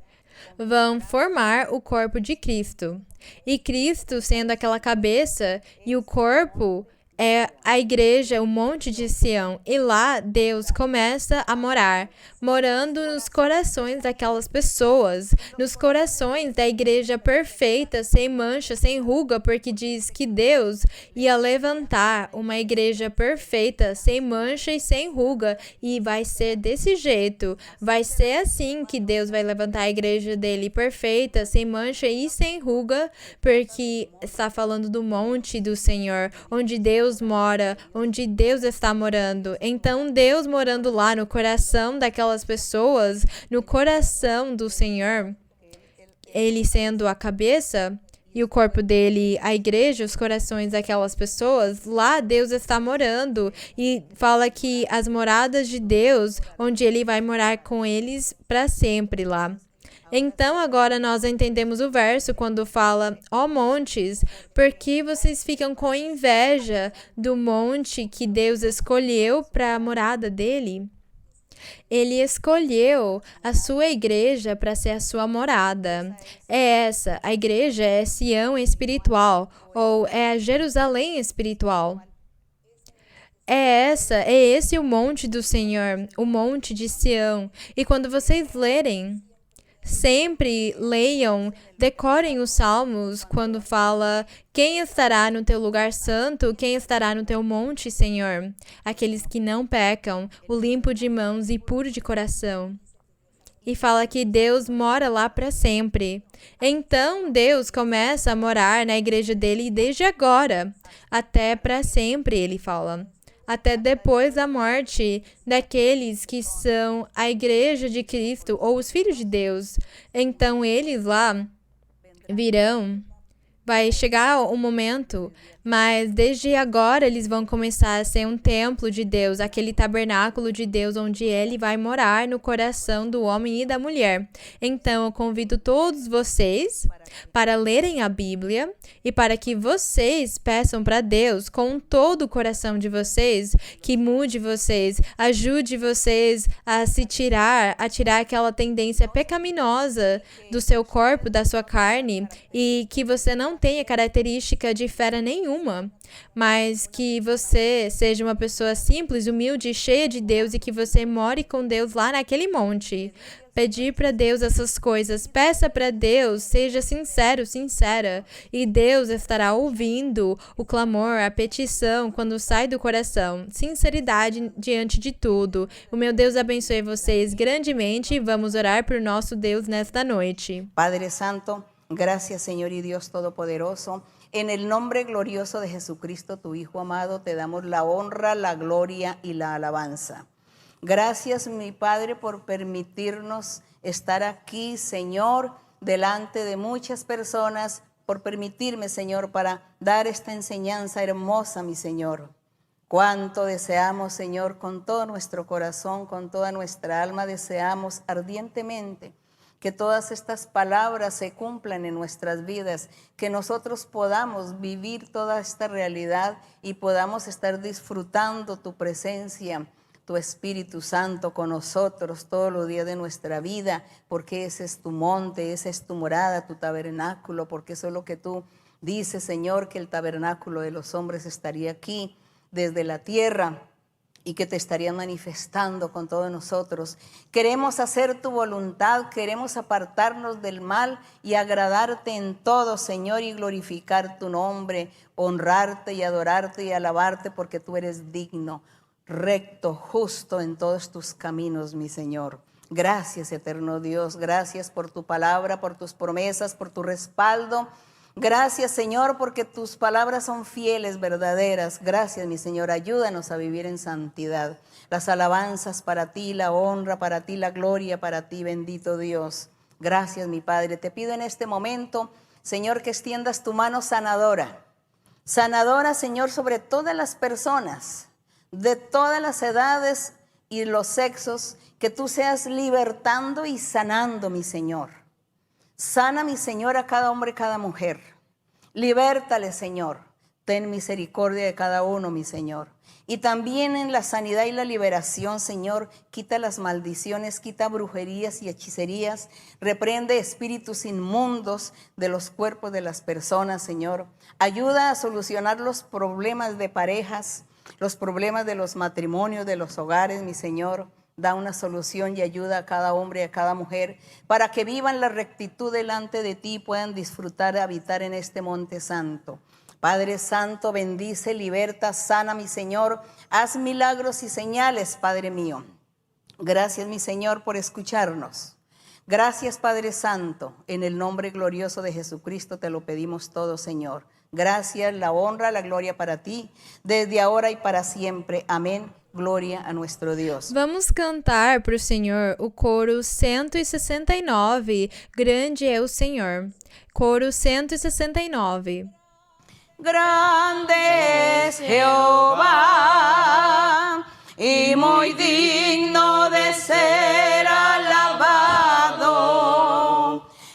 vão formar o corpo de Cristo. E Cristo sendo aquela cabeça e o corpo é a igreja, o monte de Sião. E lá Deus começa a morar, morando nos corações daquelas pessoas, nos corações da igreja perfeita, sem mancha, sem ruga, porque diz que Deus ia levantar uma igreja perfeita, sem mancha e sem ruga, e vai ser desse jeito. Vai ser assim que Deus vai levantar a igreja dele perfeita, sem mancha e sem ruga, porque está falando do monte do Senhor, onde Deus mora, onde Deus está morando. Então, Deus morando lá no coração daquelas pessoas, no coração do Senhor, ele sendo a cabeça e o corpo dele, a igreja, os corações daquelas pessoas, lá Deus está morando. E fala que as moradas de Deus, onde ele vai morar com eles para sempre lá. Então, agora nós entendemos o verso quando fala, ó montes, por que vocês ficam com inveja do monte que Deus escolheu para a morada dele? Ele escolheu a sua igreja para ser a sua morada. A igreja é Sião espiritual, ou é a Jerusalém espiritual. É esse o monte do Senhor, o monte de Sião. E quando vocês lerem, sempre leiam, decorem os salmos quando fala quem estará no teu lugar santo, quem estará no teu monte, Senhor. Aqueles que não pecam, o limpo de mãos e puro de coração. E fala que Deus mora lá para sempre. Então Deus começa a morar na igreja dele desde agora, até para sempre, ele fala. Até depois da morte daqueles que são a igreja de Cristo ou os filhos de Deus. Então eles lá virão, vai chegar um momento, mas desde agora eles vão começar a ser um templo de Deus, aquele tabernáculo de Deus onde ele vai morar no coração do homem e da mulher. Então eu convido todos vocês para lerem a Bíblia e para que vocês peçam para Deus com todo o coração de vocês que mude vocês, ajude vocês a tirar aquela tendência pecaminosa do seu corpo, da sua carne, e que você não tenha característica de fera nenhuma, mas que você seja uma pessoa simples, humilde, cheia de Deus e que você more com Deus lá naquele monte. pedir para Deus essas coisas. Peça para Deus, seja sincero, sincera, e Deus estará ouvindo o clamor, a petição quando sai do coração. Sinceridade diante de tudo. O meu Deus abençoe vocês grandemente e vamos orar por nosso Deus nesta noite. Padre Santo, gracias Señor y Dios Todopoderoso. En el nombre glorioso de Jesucristo, tu Hijo amado, te damos la honra, la gloria y la alabanza. Gracias, mi Padre, por permitirnos estar aquí, Señor, delante de muchas personas, por permitirme, Señor, para dar esta enseñanza hermosa, mi Señor. Cuánto deseamos, Señor, con todo nuestro corazón, con toda nuestra alma, deseamos ardientemente que todas estas palabras se cumplan en nuestras vidas, que nosotros podamos vivir toda esta realidad y podamos estar disfrutando tu presencia, tu Espíritu Santo con nosotros todos los días de nuestra vida, porque ese es tu monte, esa es tu morada, tu tabernáculo, porque eso es lo que tú dices, Señor, que el tabernáculo de los hombres estaría aquí desde la tierra y que te estarían manifestando con todos nosotros. Queremos hacer tu voluntad, queremos apartarnos del mal y agradarte en todo, Señor, y glorificar tu nombre, honrarte y adorarte y alabarte, porque tú eres digno, recto, justo en todos tus caminos, mi Señor. Gracias, eterno Dios, gracias por tu palabra, por tus promesas, por tu respaldo. Gracias, Señor, porque tus palabras son fieles, verdaderas. Gracias, mi Señor, ayúdanos a vivir en santidad. Las alabanzas para ti, la honra para ti, la gloria para ti, bendito Dios. Gracias, mi Padre. Te pido en este momento, Señor, que extiendas tu mano sanadora. Sanadora, Señor, sobre todas las personas, de todas las edades y los sexos, que tú seas libertando y sanando, mi Señor. Sana, mi Señor, a cada hombre y cada mujer. Libértale, Señor. Ten misericordia de cada uno, mi Señor. Y también en la sanidad y la liberación, Señor, quita las maldiciones, quita brujerías y hechicerías. Reprende espíritus inmundos de los cuerpos de las personas, Señor. Ayuda a solucionar los problemas de parejas, los problemas de los matrimonios, de los hogares, mi Señor. Da una solución y ayuda a cada hombre y a cada mujer para que vivan la rectitud delante de ti y puedan disfrutar de habitar en este monte santo. Padre Santo, bendice, liberta, sana, mi Señor. Haz milagros y señales, Padre mío. Gracias, mi Señor, por escucharnos. Gracias, Padre Santo. En el nombre glorioso de Jesucristo te lo pedimos todo, Señor. Gracias, la honra, la gloria para ti, desde ahora y para siempre. Amén. Glória a nosso Deus. Vamos cantar para o Senhor o coro 169, Grande é o Senhor. Coro 169. Grande es Jehová y muy digno de ser alabado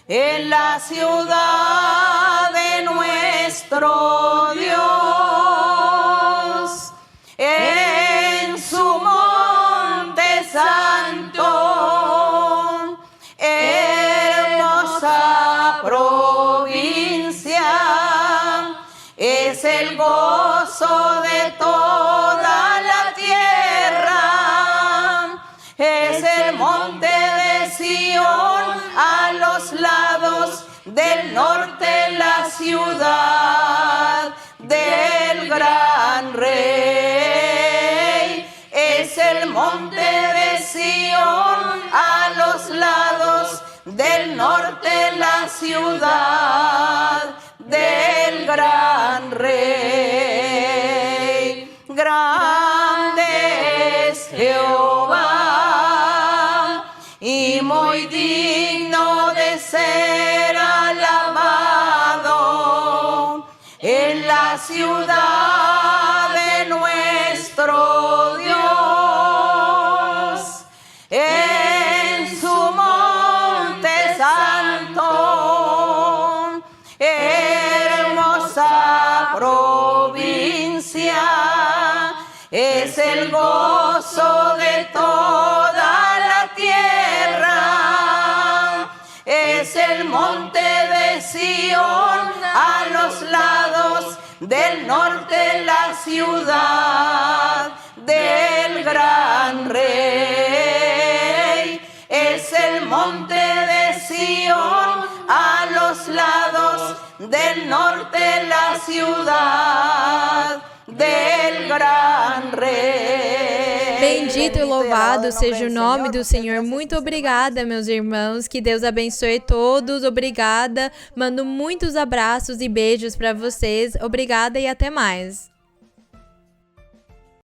en la ciudad de nuestro Dios. Es el gozo de toda la tierra, es el monte de Sión, a los lados del norte la ciudad del gran rey. Es el monte de Sión, a los lados del norte la ciudad del gran rey. Grande es Jehová y muy digno de ser alabado en la ciudad de nuestro Dios, en su monte santo, provincia, es el gozo de toda la tierra, es el monte de Sión, a los lados del norte la ciudad del gran rey, es el monte de Sión, a los lados del norte la ciudad del gran rei. Bendito e louvado seja o nome do Senhor. Muito obrigada, meus irmãos. Que Deus abençoe todos. Obrigada. Mando muitos abraços e beijos para vocês. Obrigada e até mais.